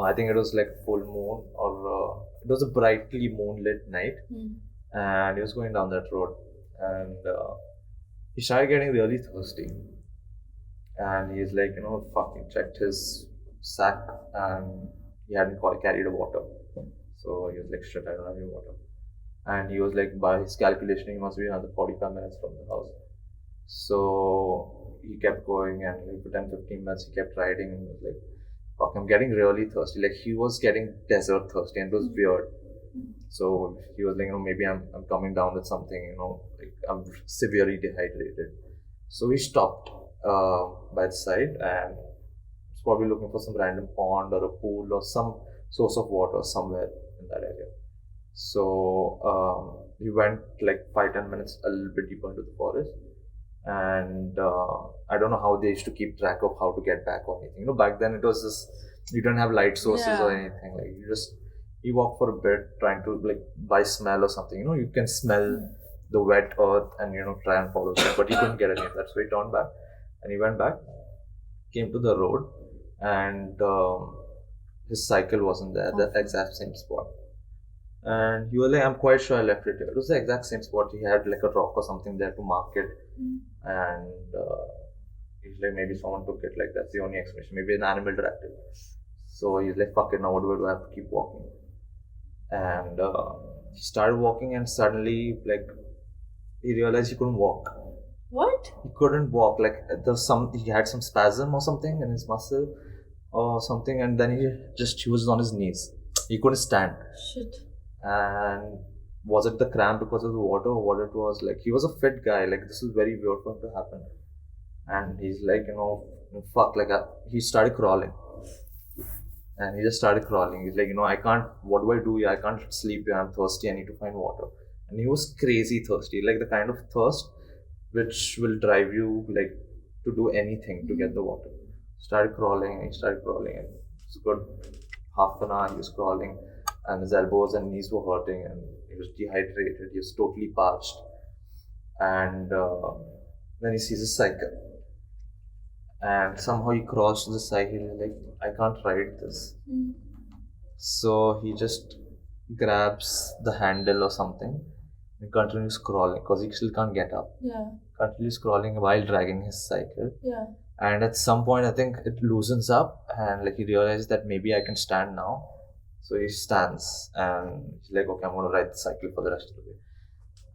I think it was like full moon, or it was a brightly moonlit night, and he was going down that road, and he started getting really thirsty. And he's like, fucking checked his sack, and he hadn't carried a water. So he was like, shit, I don't have any water. And he was like, by his calculation, he must be another 45 minutes from the house. So he kept going, and like for 10-15 minutes, he kept riding, and he was like, fuck, I'm getting really thirsty. Like, he was getting desert thirsty, and it was weird. So he was like, maybe I'm coming down with something, like I'm severely dehydrated. So we stopped by the side and was probably looking for some random pond or a pool or some source of water somewhere in that area. So we went like 5-10 minutes a little bit deeper into the forest, and I don't know how they used to keep track of how to get back or anything. Back then it was just you don't have light sources or Yeah. anything. Like you walk for a bit trying to like by smell or something. You can smell the wet earth and try and follow that, but you couldn't get any of that. So he turned back and he went back, came to the road, and his cycle wasn't there, the exact same spot. And he was like, I'm quite sure I left it here. It was the exact same spot. He had like a rock or something there to mark it. And he's like, maybe someone took it. Like, that's the only explanation. Maybe an animal dragged it. So he's like, fuck it, now what do I do? I have to keep walking. And he started walking, and suddenly, like, he realized he couldn't walk. What? He couldn't walk. Like, he had some spasm or something in his muscle or something. And then he was on his knees. He couldn't stand. Shit. And was it the cramp because of the water or what it was? Like, he was a fit guy. Like, this is very weird for him to happen. And he's like, fuck, like, he started crawling. And he just started crawling. He's like, I can't, what do I do here? I can't sleep here. I'm thirsty. I need to find water. And he was crazy thirsty, like the kind of thirst which will drive you, like, to do anything to get the water. Started crawling, and he started crawling. And it's a good half an hour he was crawling. And his elbows and knees were hurting, and he was dehydrated. He was totally parched. And then he sees a cycle, and somehow he crossed the cycle. Like, I can't ride this. So he just grabs the handle or something and continues crawling because he still can't get up. Yeah. Continues crawling while dragging his cycle. Yeah. And at some point, I think it loosens up, and like he realizes that maybe I can stand now. So he stands and he's like, okay, I'm going to ride the cycle for the rest of the way.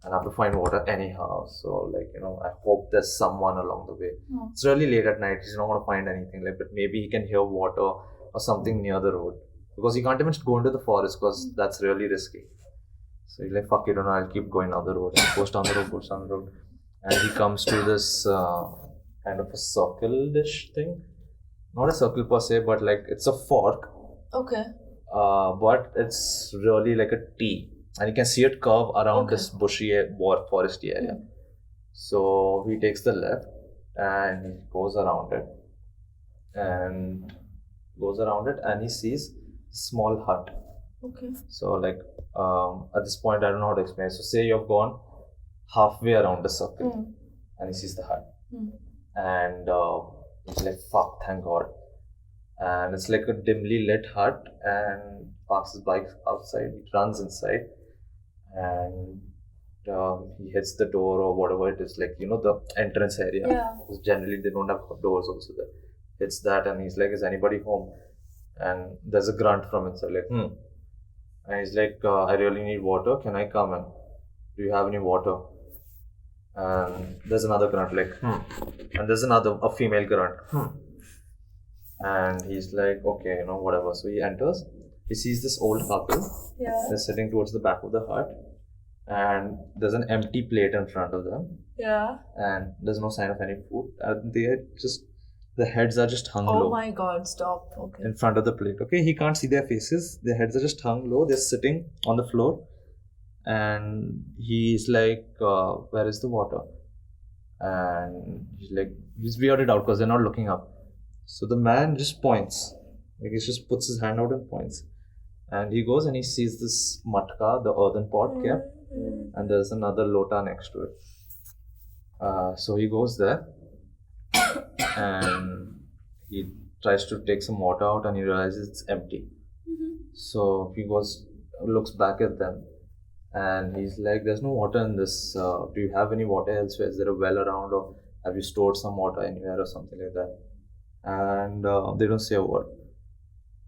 And I have to find water anyhow. So, like, I hope there's someone along the way. It's really late at night. He's not going to find anything. Like, but maybe he can hear water or something near the road. Because he can't even go into the forest because that's really risky. So he's like, fuck it, I'll keep going down the road. And he goes down the road. And he comes to this kind of a circle-ish thing. Not a circle per se, but like it's a fork. Okay. But it's really like a T, and you can see it curve around this bushy foresty area. So he takes the left and he goes around it, and he sees a small hut. Okay. So like at this point, I don't know how to explain it. So say you've gone halfway around the circle, and he sees the hut, and he's like, fuck, thank God. And it's like a dimly lit hut, and parks his bike outside. He runs inside, and he hits the door or whatever it is, like, the entrance area. Yeah. Because generally they don't have doors also there. Hits that, and he's like, is anybody home? And there's a grunt from inside, like, And he's like, I really need water. Can I come in? Do you have any water? And there's another grunt, like, And there's a female grunt, And he's like, okay, whatever. So he enters. He sees this old couple. Yeah. They're sitting towards the back of the hut. And there's an empty plate in front of them. Yeah. And there's no sign of any food. And the heads are just hung Oh low my God! Stop. Okay. in front of the plate. Okay, he can't see their faces. Their heads are just hung low. They're sitting on the floor. And he's like, where is the water? And he's weirded out because they're not looking up. So the man just points. Like, he just puts his hand out and points. And he goes and he sees this matka, the earthen pot kept. And there's another lota next to it. So he goes there. And he tries to take some water out, and he realizes it's empty. So he looks back at them. And he's like, there's no water in this. Do you have any water elsewhere? Is there a well around, or have you stored some water anywhere or something like that? And they don't say a word.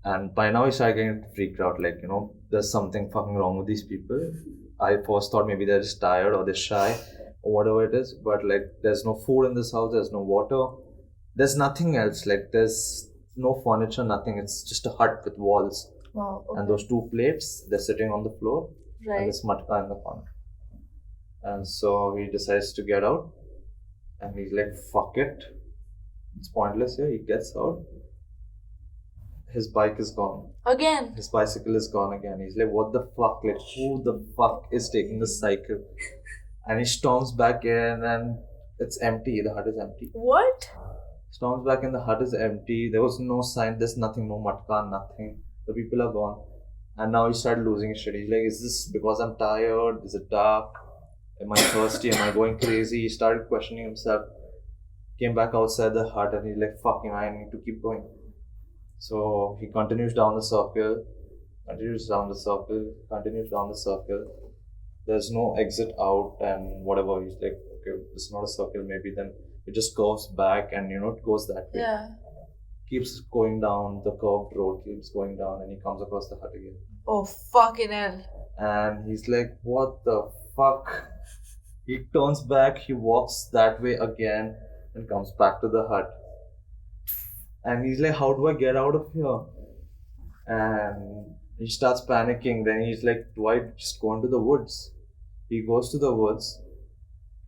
And by now, he started getting freaked out. Like, there's something fucking wrong with these people. I first thought maybe they're just tired or they're shy or whatever it is. But like, there's no food in this house. There's no water. There's nothing else. Like, there's no furniture, nothing. It's just a hut with walls Wow. Okay. And those two plates, they're sitting on the floor, and Right. this matka in the corner. And so he decides to get out, and he's like, "Fuck it, it's pointless here." He gets out. His bike is gone. Again. His bicycle is gone again. He's like, "What the fuck? Like, who the fuck is taking the cycle?" And he storms back in, and it's empty. The hut is empty. What? Storms back in, the hut is empty. There was no sign. There's nothing. No matka. Nothing. The people are gone. And now he started losing his shit. He's like, "Is this because I'm tired? Is it dark? Am I thirsty? Am I going crazy?" He started questioning himself. Came back outside the hut, and he's like, "Fucking, I need to keep going." So he continues down the circle, continues down the circle, continues down the circle. There's no exit out and whatever. He's like, "Okay, it's not a circle, maybe then it just curves back and it goes that way." Yeah. Keeps going down the curved road, keeps going down, and he comes across the hut again. Oh fucking hell. And he's like, "What the fuck?" He turns back, he walks that way again and comes back to the hut. And he's like, "How do I get out of here?" And he starts panicking. Then he's like, "Do I just go into the woods?" He goes to the woods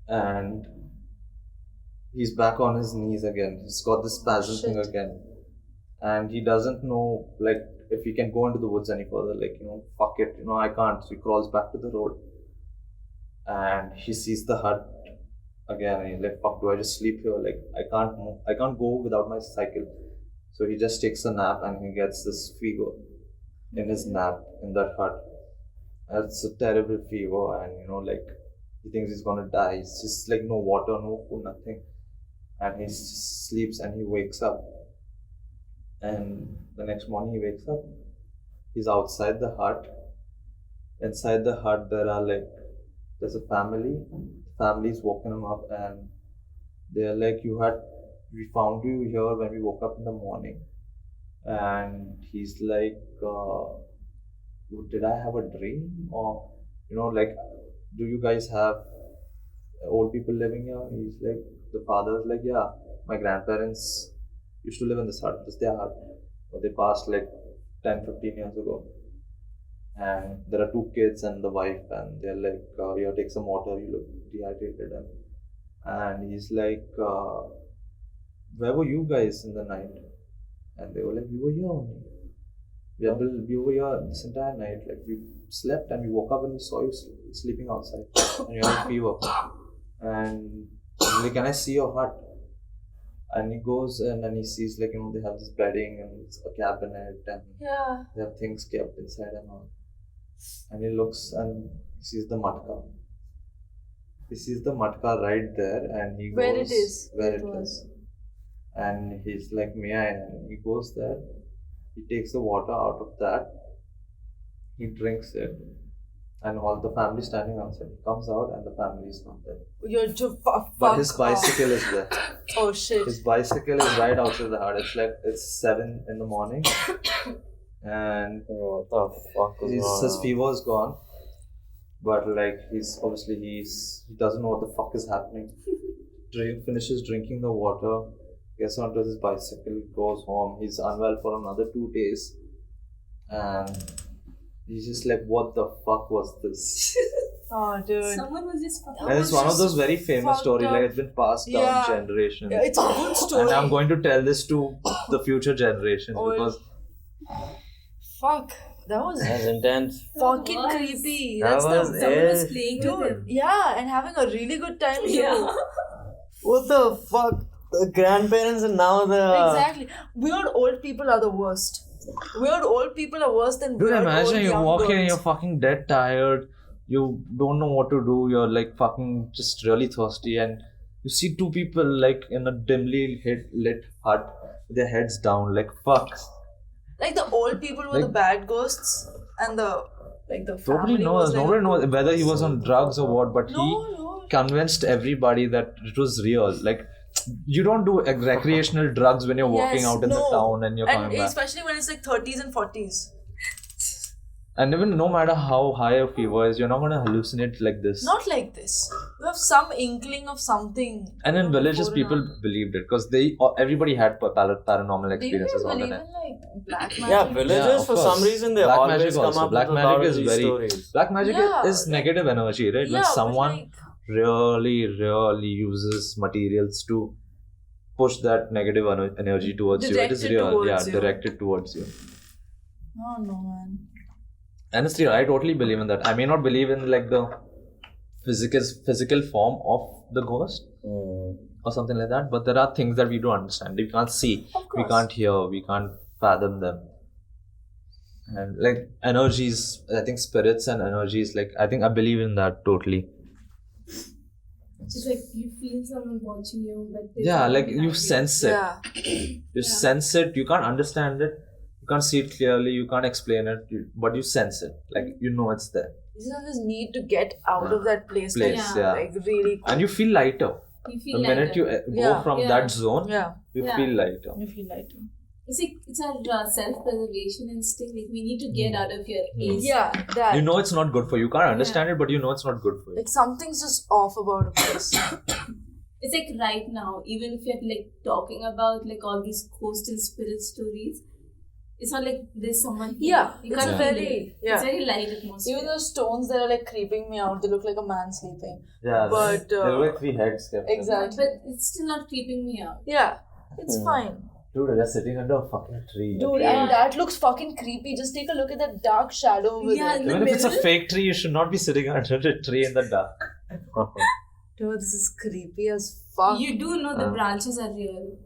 and he's back on his knees again. He's got this spasm thing Shit. again. And he doesn't know, like, if he can go into the woods any further. Like, fuck it, I can't. So he crawls back to the road. And he sees the hut again. And he's like, "Fuck, do I just sleep here? Like, I can't move. I can't go without my cycle." So he just takes a nap and he gets this fever in his nap in that hut. It's a terrible fever, and like he thinks he's gonna die. It's just like no water, no food, nothing. And he just sleeps and he wakes up. And the next morning he wakes up. He's outside the hut. Inside the hut there's a family. The family's woken him up and they're like, "We found you here when we woke up in the morning." And he's like, "Did I have a dream? Or, like, do you guys have old people living here?" He's like, the father's like, "Yeah, my grandparents used to live in this hut. This is their hut. But they passed like 10-15 years ago. And there are 2 kids and the wife, and they're like, "Yeah, take some water, you look dehydrated." And he's like, "Where were you guys in the night?" And they were like, "We were here only. We were here this entire night. Like, we slept and we woke up and we saw you sleeping outside. And you had a fever." And he's like, "Can I see your hut?" And he goes in and he sees, like, they have this bedding and it's a cabinet and Yeah. they have things kept inside and all. And he looks and he sees the matka. He sees the matka right there and he goes... Where it is. Where It it was. is. And he's like, "May I?" And he goes there. He takes the water out of that. He drinks it. And all the family standing outside. He comes out and the family is not there. You're too fuck. But his bicycle is there. Oh shit. His bicycle is right outside the hut. It's 7 in the morning. And What the fuck is his fever is gone. But like he doesn't know what the fuck is happening. Finishes drinking the water, gets onto his bicycle, goes home. He's unwell for another 2 days. And he's just like, "What the fuck was this?" Oh dude. Someone was just fucking. And it's one of those very famous fucked stories, up. like it's been passed down Yeah. generations. Yeah, it's a good story. And I'm going to tell this to the future generations Oh, because Fuck. That was That's intense. fucking was. creepy. That That's was the Someone was it. playing with dude. him. Yeah, and having a really good time too. Yeah. What the fuck? The grandparents and now the. Exactly. Weird old people are the worst. Weird old people are worse than dude, weird imagine old you young walk in and girls. you're fucking dead tired. You don't know what to do. You're like fucking just really thirsty, and you see 2 people like in a dimly lit hut with their heads down. Like fuck. Like the old people were the Like- bad ghosts, and the family Nobody knows. was like Nobody the knows good whether he was person. on drugs or what, but No, he no. convinced everybody that it was real. Like, you don't do recreational drugs when you're walking Yes, out in the no. town and you're And coming back. especially when it's like 30s and 40s. And even no matter how high a fever is, you're not gonna hallucinate like this. Not like this. You have some inkling of something. And in villages, before and people after. believed it because everybody had paranormal Do you guys experiences all the believe time. in like black magic? Yeah, villages of for course. some reason they Black always magic come also. up Black with a lot magic of is these very stories. black magic Yeah, is negative energy, right? Yeah, When but someone like, really uses materials to push that negative energy towards you. It is Directed real, towards you. directed towards you. oh no, man. And it's real. I totally believe in that. I may not believe in like the physical form of the ghost or something like that, but there are things that we don't understand. We can't see, Of we course. can't hear, we can't fathom them. And like energies, I think spirits and energies, like I think I believe in that totally. It's like you feel someone watching you, but there's Yeah, no like behind you sense it. Yeah. You sense it. You can't understand it. You can't see it clearly. You can't explain it. But you sense it. Like you know it's there. You just have this need to get out of that place. Yeah. Like really. And you feel lighter. You The feel minute lighter. you go Yeah. from Yeah. that zone, Yeah. you Yeah. feel lighter. You feel like. It's like it's our self-preservation instinct. Like we need to get out of here. ASAP. Yeah, that. You know it's not good for you. You can't understand it, but you know it's not good for you. like something's just off about a place. It's like right now, even if you're like talking about like all these ghost and spirit stories, it's not like there's someone here. Yeah, You it's can't very- feel it. yeah. It's very light atmosphere. Even those stones that are like creeping me out, they look like a man sleeping. Yeah, But, there were like 3 heads kept. Exactly. But it's still not creeping me out. Yeah, it's fine. Dude, they're sitting under a fucking tree. Dude, Yeah. and that looks fucking creepy. Just take a look at that dark shadow over Yeah, there. in the Even if it's a middle? fake tree, you should not be sitting under a tree in the dark. Dude, this is creepy as fuck. You do know the branches are real.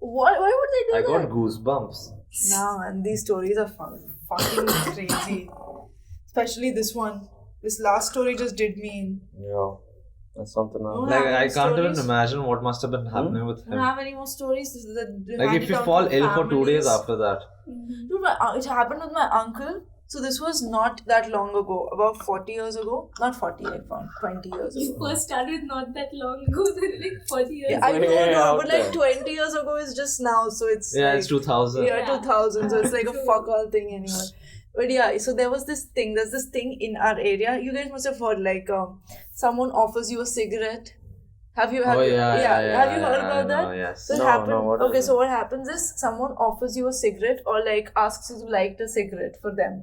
Why would they do I that? got goosebumps. Nah, and these stories are fucking crazy. Especially this one. This last story just did me in. Yeah, that's something else. Don't Like have I any can't even stories? imagine what must have been happening with I don't him. have any more stories. This is Like if you fall ill for 2 days after that. Dude, it happened with my uncle. So this was not that long ago, about 40 years ago. Not 40, like 20 years You ago. first started not that long ago, then like 40 years Yeah, I ago. know, Way no, out but like there. 20 years ago is just now, so it's Yeah, like, it's 2000. Yeah, Yeah. 2000, so it's like a fuck all thing anyway. But yeah, so there's this thing in our area. You guys must have heard, like, someone offers you a cigarette. Have you Oh, yeah, have you heard I about that? know, yes. So it No, happened. no, what is Okay, it? so what happens is someone offers you a cigarette or like asks you to light a cigarette for them,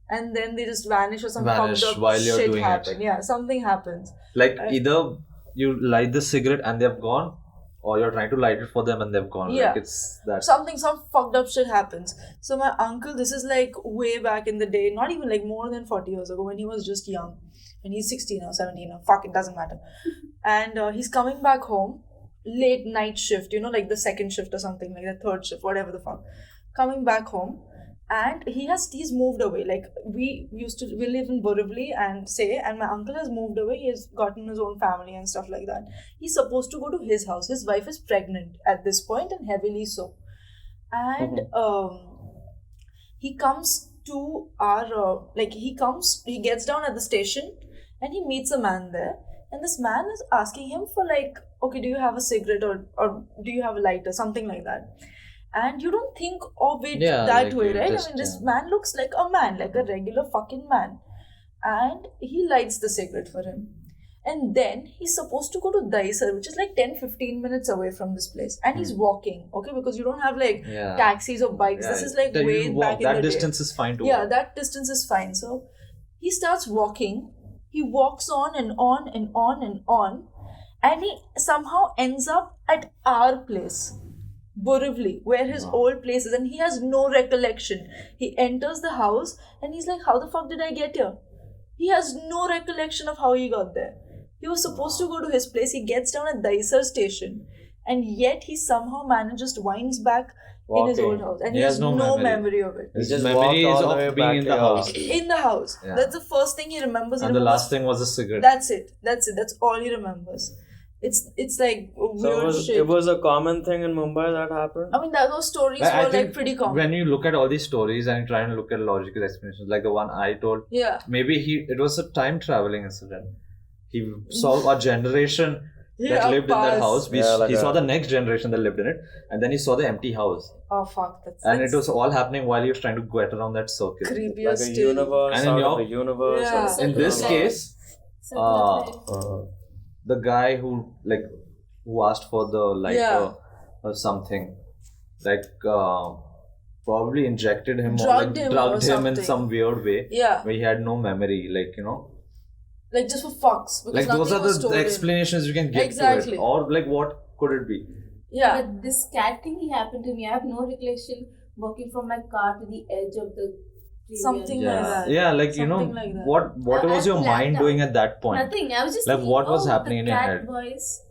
and then they just vanish or some Vanish fucked up while you're shit doing it. happen. Yeah, something happens. Like either you light the cigarette and they've gone, or you're trying to light it for them and they've gone. Yeah. Like it's that. Some fucked up shit happens. So my uncle, this is like way back in the day, not even like more than 40 years ago when he was just young, and he's 16 or 17 or fuck, it doesn't matter. And he's coming back home, late night shift, like the second shift or something, like the third shift, whatever the fuck. Coming back home, and he's moved away. Like we live in Borivali and my uncle has moved away. He has gotten his own family and stuff like that. He's supposed to go to his house. His wife is pregnant at this point and heavily so. And he comes to our he gets down at the station and he meets a man there, and this man is asking him for like, okay, do you have a cigarette or do you have a lighter, something like that. And you don't think of it Yeah, that like way, you right? just, I mean, this yeah. man looks like a man, like a regular fucking man. And he lights the cigarette for him. And then he's supposed to go to Daisar, which is like 10-15 minutes away from this place. And he's walking, okay? Because you don't have like Yeah. taxis or bikes. Yeah, This is like that you way walk, back in that the distance is fine to day. Yeah, walk. that distance is fine. So he starts walking. He walks on and on and on and on. And he somehow ends up at our place, Borivali, where his old place is, and he has no recollection. He enters the house and he's like, how the fuck did I get here? He has no recollection of how he got there. He was supposed to go to his place. He gets down at Daisar station, and yet he somehow manages to winds back in his Walking. old house, and He he has has no no memory. memory of it. His just memory walked is all the way of being back in to the your house. house. In the house. Yeah. That's the first thing he remembers. He And the remembers- last thing was a cigarette. That's it. That's all he remembers. It's like weird So shit. it was a common thing in Mumbai that happened. I mean, those stories I were think like pretty common. when you look at all these stories and you try and look at logical explanations, like the one I told, Yeah. maybe it was a time traveling incident. He saw a generation that lived in that pass. house. Yeah, He like saw a- the next generation that lived in it, and then he saw the empty house, Oh fuck, and it was all happening while he was trying to get around that circle. creepier like a still. universe And in out your- of a universe. Yeah. So In this like- case, Circle of life. the guy who asked for the lighter Yeah. or something, probably injected him Drugged or him or drugged him in something. some weird way Yeah, where he had no memory, like just for fucks. Because like those nothing are was the stolen. explanations you can give to Exactly. it, or like what could it be? Yeah. But this cat thing happened to me. I have no recollection walking from my car to the edge of the tree. Something like that. Yeah, like Something like that. what I was your blacked mind out. doing at that point? Nothing. I was just Like, thinking, what was oh, happening the in your cat head? voice.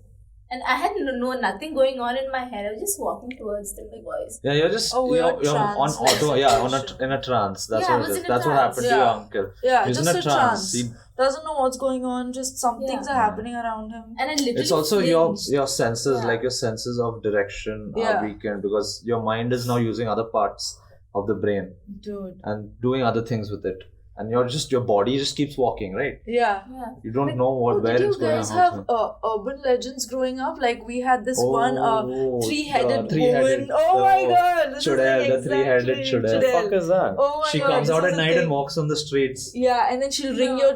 And I had nothing going on in my head. I was just walking towards them, the voice. Yeah, you're just A weird you're on trance, auto, like, yeah, situation. in a trance. That's Yeah, I what it was is. in a That's what trance. happened to your Yeah. uncle. Yeah, He's just in a a trance. trance. Doesn't know what's going on. Just some Yeah. things are happening around him. And I literally It's also your flinched. senses, Yeah. like your senses of direction Yeah. are weakened because your mind is now using other parts of the brain Dude. and doing other things with it, and your body just keeps walking, right? Yeah. Yeah. You don't But- know where Did you it's going. guys or how it's have going. urban legends growing up? Like we had this one Oh, three-headed three-headed, woman. Oh my god! This is Chudel, like the three-headed exactly Chudel. What the fuck is that? Oh my She god! comes this out is at a night thing. and walks on the streets. Yeah, and then she'll ring your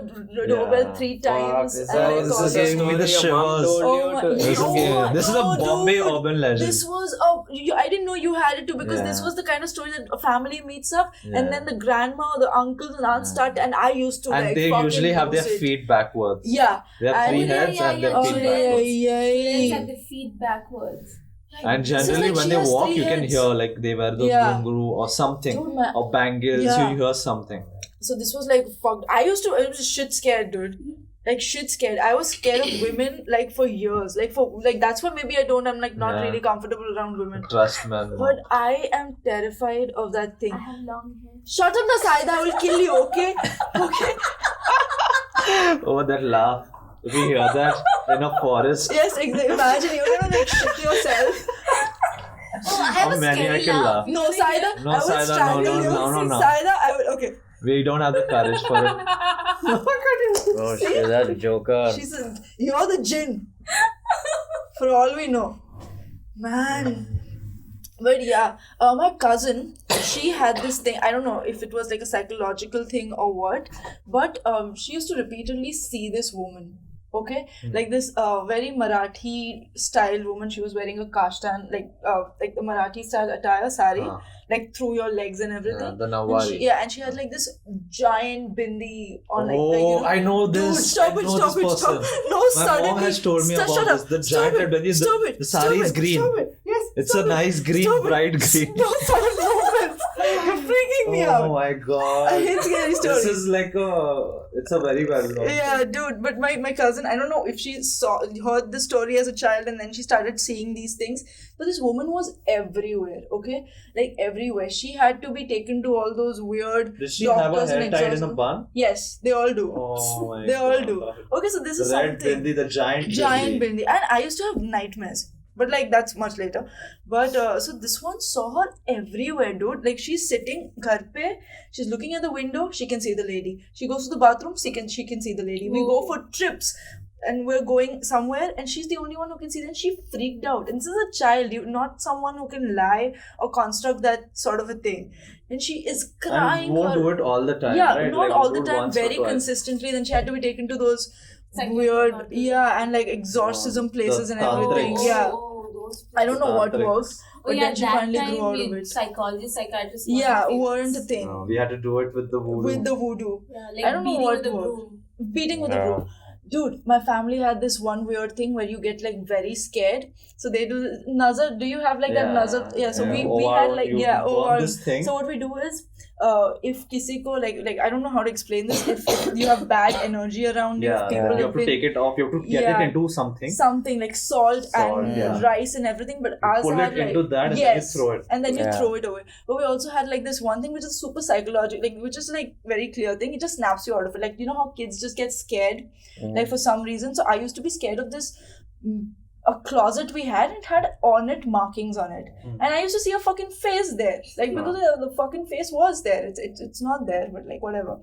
doorbell Yeah. 3 times. Fuck, is and that- then this call is you. giving me the Story your mom shivers. told you Oh my- to- This is, No, this is a no, Bombay dude. urban legend. This was I didn't know you had it too because this Yeah. was the kind of story that a family meets up Yeah. and then the grandma, the uncles and aunts Yeah. start, and I used to And like they fucking usually have their lose it. feet backwards. Yeah. They have And- three Oh, yeah, heads yeah, and yeah. their Oh feet yeah, backwards. It's yeah. like the feet backwards. And This is generally, like when she they has walk, 3 you can heads. hear like they wear the Yeah. ghungroo or something, Dude, my- or bangles. Yeah. You hear something. So this was like fucked. I was shit scared, dude. Like shit scared. I was scared of women like for years. Like that's why maybe I'm like not Yeah. really comfortable around women. Trust, man. But I am terrified of that thing. I have long hair. Shut up, Nasaida. I will kill you. Okay. Okay. Oh, that laugh. If you hear that in a forest, Yes. Exactly. Imagine you're gonna like shit yourself. Oh, I have How a many I scary can laugh. laugh? No, Saida. No, I will Saida, no, strangle no, you. no, no, no. Saida, I will. Okay. we don't have the courage for it. Oh shit, that Joker. You're the jinn. For all we know. Man. But yeah, my cousin, she had this thing. I don't know if it was like a psychological thing or what, but she used to repeatedly see this woman. Okay, like this very Marathi style woman. She was wearing a kashtan, like the Marathi style attire, sari, Ah. like through your legs and everything. Yeah, the And Nawari. and she had like this giant bindi on, like, Oh, I know Dude, this. stop I it, know stop this it, stop. person. No, My suddenly. mom has told me Shut about up. this. The Stop giant it. bindi, Stop it. the sari is Stop it. green. Stop it. Yes. It's stop a it. nice green, Stop it. bright green. No, sudden movements. You're freaking me Oh out. my god. I hate scary This stories. is like it's a very well known. Yeah, dude. But my cousin, I don't know if she heard this story as a child and then she started seeing these things. But this woman was everywhere. Okay, like everywhere. She had to be taken to all those weird Did she have her doctors hair and tied in a exorcism. bun? Yes, they all do. Oh my They all god. do. Okay, so this The is red something. bindi, the giant Bindi. And I used to have nightmares. But like that's much later. But so this one saw her everywhere, dude. Like she's sitting ghar pe, she's looking at the window, she can see the lady. She goes to the bathroom, she can see the lady. We go for trips and we're going somewhere and she's the only one who can see them. She freaked out. And this is a child, not someone who can lie or construct that sort of a thing. And she is crying. And won't her- do it all the time. yeah, right? not Like, all the do it time, once or very twice. consistently. Then she had to be taken to those Psychiatric weird, doctors. yeah, and like exorcism The places and tantrics. everything. Yeah, those I don't know what Tantrics. works, Oh but yeah, then she that finally time grew out of we it. psychologists, psychiatrists. Yeah, famous. weren't a thing No, we had to do it with the voodoo. with the voodoo, Yeah, like I don't know beating what with the worked. broom. beating with the Yeah. broom. Dude, my family had this one weird thing where you get like very scared. So they do nazar. Do you have like that nazar? Yeah. So we OR, had like you burn OR. this thing. So what we do is, if kisi ko like I don't know how to explain this. If you have bad energy around you, Yeah, if people you have have to been take it off. You have to get Yeah. it into something. something like salt Salt, and yeah. rice and everything, but ours Pull had it like into that and yes, then you throw it. and then you Yeah. throw it away. But we also had like this one thing which is super psychological, like which is like very clear thing. It just snaps you out of it. Like you know how kids just get scared, like for some reason. So I used to be scared of this. A closet we had, it had on it markings on it, and I used to see a fucking face there, like because the fucking face was there. It's not there, but like whatever.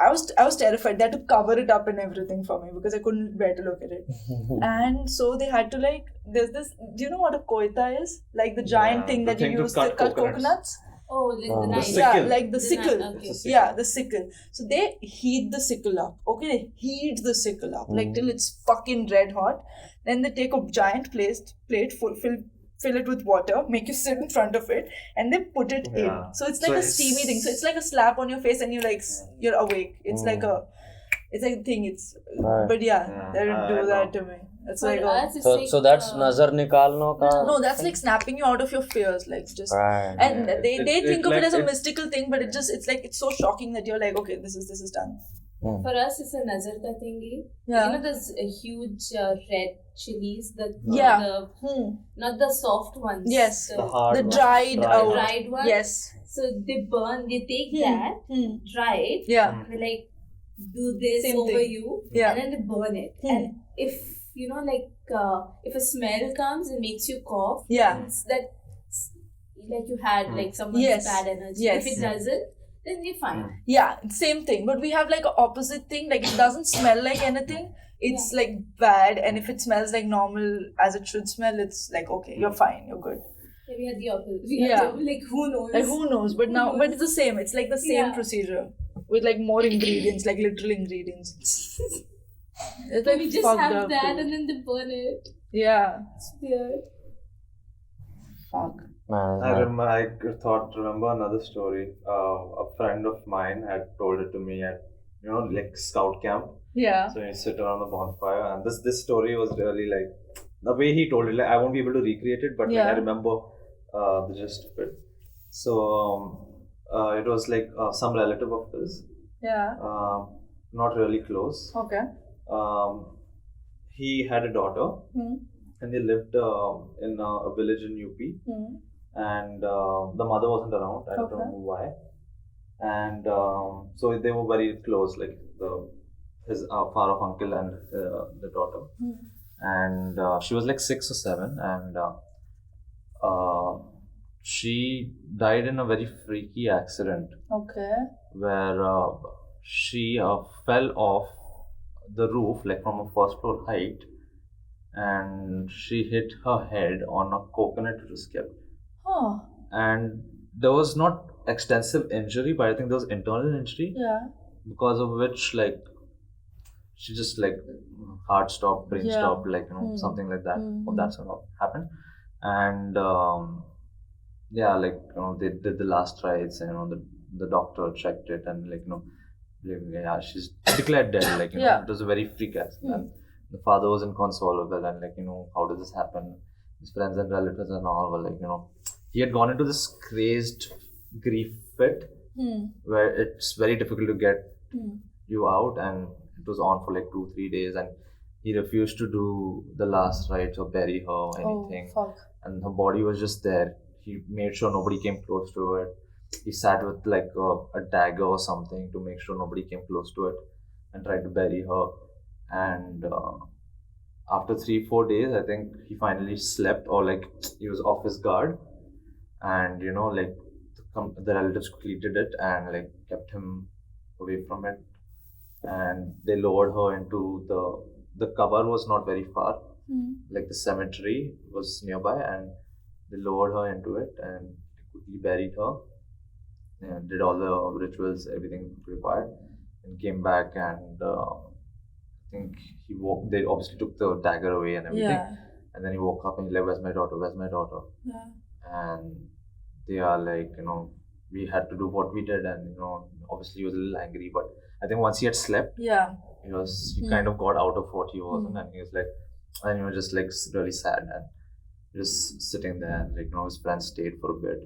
I was terrified. They had to cover it up and everything for me because I couldn't bear to look at it. And so they had to like, there's this. Do you know what a koita is? Like the giant Yeah, thing the that you thing to use to cut cut coconuts. coconuts. Oh, like Oh, the the knife. sickle. Yeah, like the The sickle. knife, okay. It's a sickle. Yeah, the sickle. So they heat the sickle up. Okay, they heat the sickle up like till it's fucking red hot. Then they take a giant plate fill it with water, make you sit in front of it, and they put it Yeah. in. So it's like So a it's- steamy thing. So it's like a slap on your face, and you're awake. It's like a thing. It's Right. but yeah, Yeah, they didn't I do that know. to me. It's For like us, it's So like, so that's nazar nikalno ka. no, that's like snapping you out of your fears, like just. Right. And Yeah, they it think of it like as a it- mystical thing, but it's like it's so shocking that you're like, okay, this is done. For us, it's a nazar ka thingy. Yeah. You know, those huge red chilies, Yeah. the not the soft ones. Yes. The hard The one. dried Dried. out. dried ones. Yes. So they burn. They take that, dry it. Yeah. They like do this Same over thing. you, Yeah. and then they burn it. And if you know, like if a smell comes, it makes you cough. Yeah. It's that like you had like someone's Yes. bad energy. Yes. If it doesn't, then you're fine. Yeah, same thing. But we have like an opposite thing. Like it doesn't smell like anything. It's like bad. And if it smells like normal as it should smell, it's like okay, you're fine, you're good. Yeah, we had the opposite. Yeah. Like who knows? Like who knows? But now, but it's the same. It's like the same Yeah. procedure with like more ingredients, like literal ingredients. It's like we just fucked have up, that dude. and then they burn it. Yeah. It's weird. Fuck. Man, I remember another story. A friend of mine had told it to me at like scout camp. Yeah. So you sit around the bonfire, and this story was really like the way he told it. Like I won't be able to recreate it, but like, Yeah. I remember the gist of it. So it was like some relative of his, Yeah. not really close. Okay. He had a daughter, Hmm. and they lived in a village in UP. Hmm. And the mother wasn't around. I don't Okay. know why. And so they were very close, like his father of uncle and the daughter. Hmm. And she was like 6 or 7, and she died in a very freaky accident Okay. where she fell off the roof, like from a first floor height, and she hit her head on a coconut it was kept. Huh. And there was not extensive injury, but I think there was internal injury Yeah. because of which like she just like heart stopped, brain Yeah. stopped, like something like that. Of that sort of happened. And yeah, like they did the last rites, and the doctor checked it, and like yeah, she's declared dead. Like Yeah. it was a very freak accident. The father was inconsolable, and like how did this happen? His friends and relatives and all were like he had gone into this crazed grief fit Hmm. where it's very difficult to get Hmm. you out, and it was on for like 2-3 days, and he refused to do the last rites or bury her or anything. Oh, fuck. And her body was just there. He made sure nobody came close to it. He sat with like a dagger or something to make sure nobody came close to it and tried to bury her. And after 3-4 days, I think he finally slept, or like he was off his guard, and like the relatives quickly did it and like kept him away from it, and they lowered her into the cover was not very far, like the cemetery was nearby, and they lowered her into it and quickly buried her and did all the rituals, everything required, and came back, and I think he woke. They obviously took the dagger away and everything, Yeah. and then he woke up and he's like, "Where's my daughter? Where's my daughter?" Yeah. And they are like, we had to do what we did, and obviously he was a little angry, but I think once he had slept, Yeah. he kind of got out of what he was, and he was like, and he was just like really sad and just sitting there, and like his friends stayed for a bit,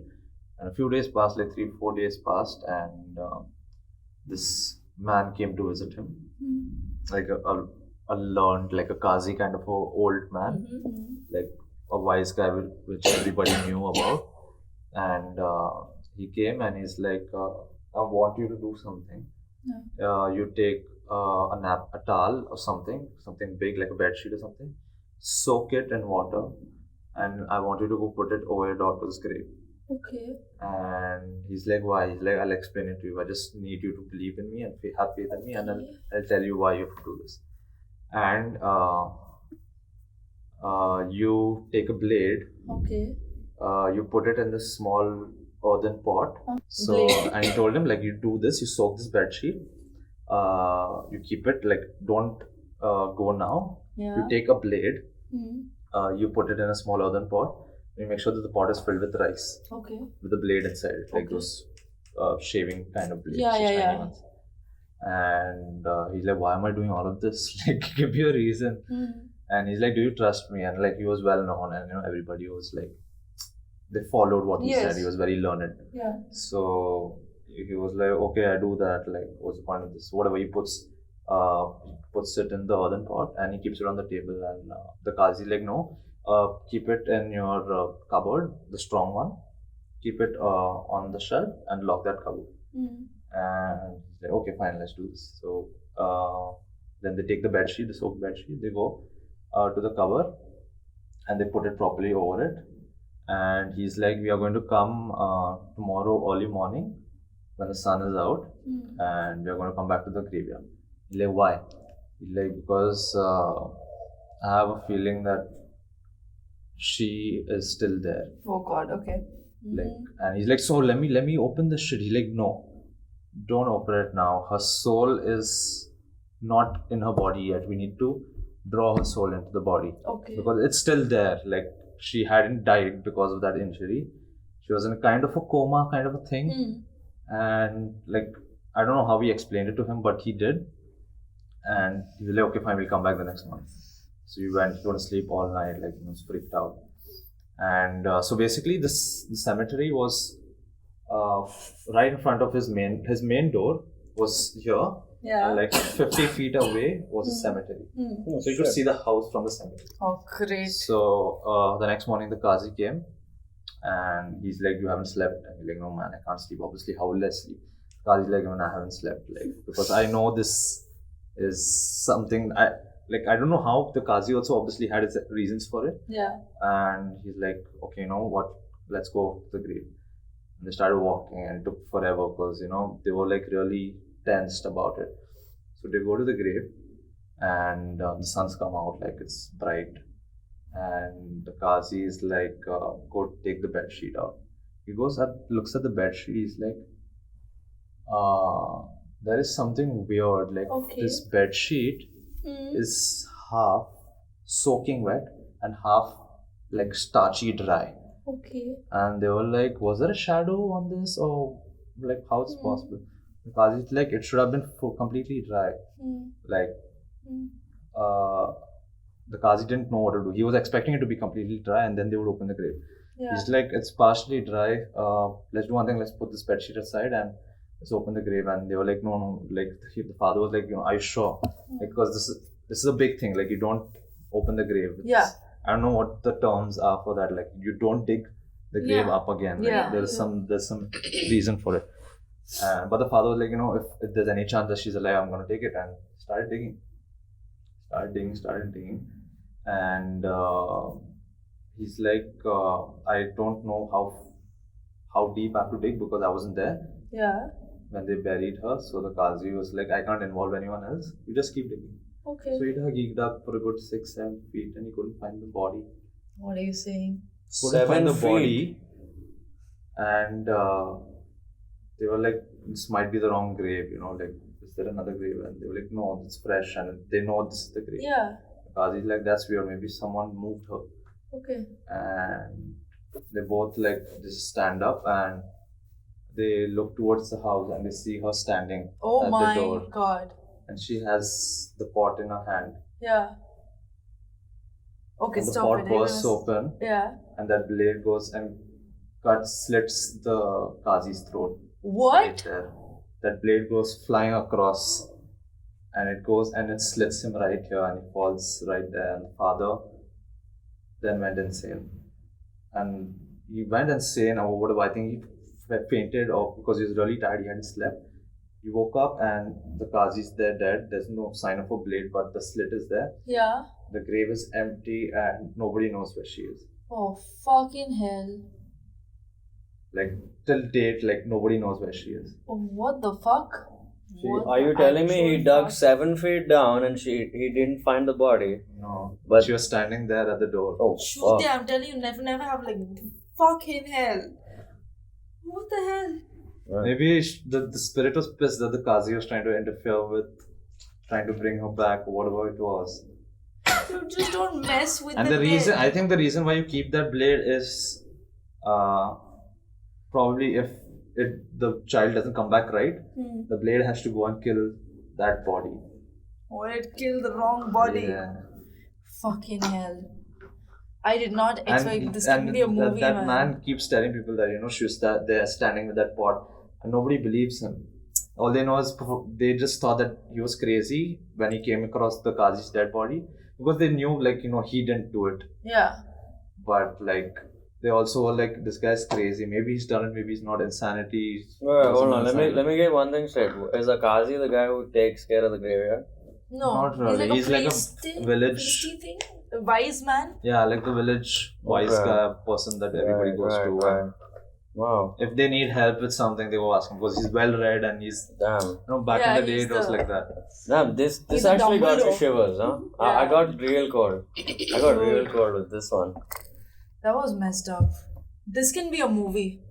and a few days passed, like 3-4 days passed, and this man came to visit him, like a learned, like a Qazi kind of a old man, like a wise guy which everybody knew about, and he came and he's like, I want you to do something. You take a towel or something big like a bed sheet or something, soak it in water, and I want you to go put it over your daughter's grave. Okay. And he's like, why? He's like, I'll explain it to you. I just need you to believe in me and have faith in me, and I'll tell you why you have to do this. And you take a blade, Okay. you put it in this small earthen pot. So, Blade. and he told him, like, you do this, you soak this bed sheet, you keep it, like, don't go now. Yeah. You take a blade, Hmm. you put it in a small earthen pot, you make sure that the pot is filled with rice Okay. with the blade inside it, like Okay. those shaving kind of blades, Yeah, the yeah, shiny yeah. ones. And he's like, why am I doing all of this? Like, give me a reason. Hmm. And he's like, do you trust me? And like, he was well known, and everybody was like, they followed what he said. Yes. He was very learned. Yeah. So he was like, okay, I do that. Like, what's the point of this? Whatever, he puts it in the earthen pot and he keeps it on the table. And the Qazi like, no, keep it in your cupboard, the strong one. Keep it on the shelf and lock that cupboard. Hmm. And he's like, okay, fine, let's do this. So then they take the bed sheet, the soaked bed sheet, they go to the cover and they put it properly over it. And he's like, we are going to come tomorrow early morning when the sun is out, Hmm. and we are going to come back to the graveyard. He's like, why? He's like, because I have a feeling that she is still there. Oh God. Okay. Like, and he's like, so let me open this shit. He's like, no, don't open it now. Her soul is not in her body yet. We need to draw her soul into the body Okay. because it's still there. Like, she hadn't died because of that injury. She was in a kind of a coma kind of a thing. Hmm. And like, I don't know how we explained it to him, but he did. And he was like, okay, fine, we'll come back the next month. So we went, he couldn't sleep all night, like, he was freaked out. And so basically, the cemetery was right in front of his main door was here. Yeah. And like 50 feet away was a cemetery. Hmm. So you could see the house from the cemetery. Oh, great. So the next morning, the Qazi came and he's like, you haven't slept? And he's like, no, man, I can't sleep. Obviously, how will I sleep? Qazi's like, man, I haven't slept. Like, because I know this is something I don't know how. The Qazi also obviously had his reasons for it. Yeah. And he's like, okay, you know what? Let's go to the grave. And they started walking and it took forever because, they were like really tensed about it. So they go to the grave and the sun's come out, like it's bright. And the Qazi is like, go take the bed sheet out. He goes up, looks at the bed sheet. He's like, there is something weird. Like, Okay. this bed sheet Hmm. is half soaking wet and half like starchy dry. Okay. And they were like, was there a shadow on this, or like how it's possible? Because it's like, it should have been completely dry. Hmm. Like, Hmm. the Qazi didn't know what to do. He was expecting it to be completely dry and then they would open the grave. Yeah. He's like, it's partially dry. Let's do one thing. Let's put this bed sheet aside and let's open the grave. And they were like, no. Like, the father was like, are you sure? Because this is a big thing. Like, you don't open the grave. Yeah. I don't know what the terms are for that. Like, you don't dig the grave Yeah. up again. Like, Yeah. there's some reason for it. But the father was like, if there's any chance that she's alive, I'm gonna take it, and started digging. Started digging, and he's like, I don't know how deep I have to dig because I wasn't there Yeah. when they buried her. So the Qazi was like, I can't involve anyone else. You just keep digging. Okay. So he dug for a good 6-7 feet, and he couldn't find the body. What are you saying? Couldn't find 7 the feet. body, and they were like, this might be the wrong grave. Like, is there another grave? And they were like, no, it's fresh, and they know this is the grave. Yeah. Qazi's like, that's weird. Maybe someone moved her. Okay. And they both like just stand up and they look towards the house and they see her standing Oh at my the door, God. and she has the pot in her hand. Yeah. Okay, And the stop pot it. bursts open, Yeah. and that blade goes and slits the Qazi's throat. What? Right there. That blade goes flying across, and it goes and it slits him right here, and he falls right there. And the father then went insane, and he went insane or whatever. I think he fainted, or because he was really tired, he hadn't slept. He woke up and the Qazi's there dead. There's no sign of a blade, but the slit is there. Yeah. The grave is empty, and nobody knows where she is. Oh, fucking hell. Like till date, like nobody knows where she is. What the fuck? What Are you the telling me he actual dug fuck? 7 feet down and he didn't find the body? No, But- she was standing there at the door. Oh, Shoot, fuck. I'm telling you, never have like fucking hell. What the hell? Maybe the spirit was pissed that the Qazi was trying to interfere with, trying to bring her back, or whatever it was. You just don't mess with And the the reason, dead. I think the reason why you keep that blade is probably if the child doesn't come back right, the blade has to go and kill that body. Or it killed the wrong body. Yeah. Fucking hell. I did not expect this to and be a movie, that man. man keeps telling people that she was there standing with that pot, and nobody believes him. All they know is they just thought that he was crazy when he came across the Qazi's dead body, because they knew he didn't do it. Yeah. But they also were like, this guy's crazy. Maybe he's done it. Maybe he's not insanity. Wait, hold on. Doesn't know Let me get one thing straight. Is the Qazi the guy who takes care of the graveyard? No. Not really. He's like a village. priesty thing. A wise man. Yeah, like the village wise Okay. guy person that everybody goes to. Right. Wow. If they need help with something, they go ask him, because he's well read and he's Damn. back Yeah, in the day he's it was the- like that. Damn, this He's a actually got me Dumbledore. shivers, huh? I Yeah. got real cold. I got real cold with this one. That was messed up. This can be a movie.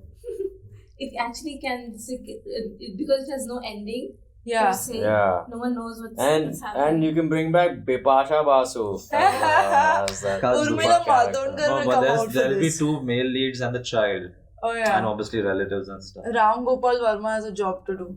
It actually can, because it has no ending. Yeah. per se, Yeah. No one knows what's And happening. you can bring back Bipasha Basu. as that Urmila super character. Matondkar will But come out for there'll be this. two male leads and the child, Oh and yeah. obviously relatives and stuff. Ram Gopal Verma has a job to do.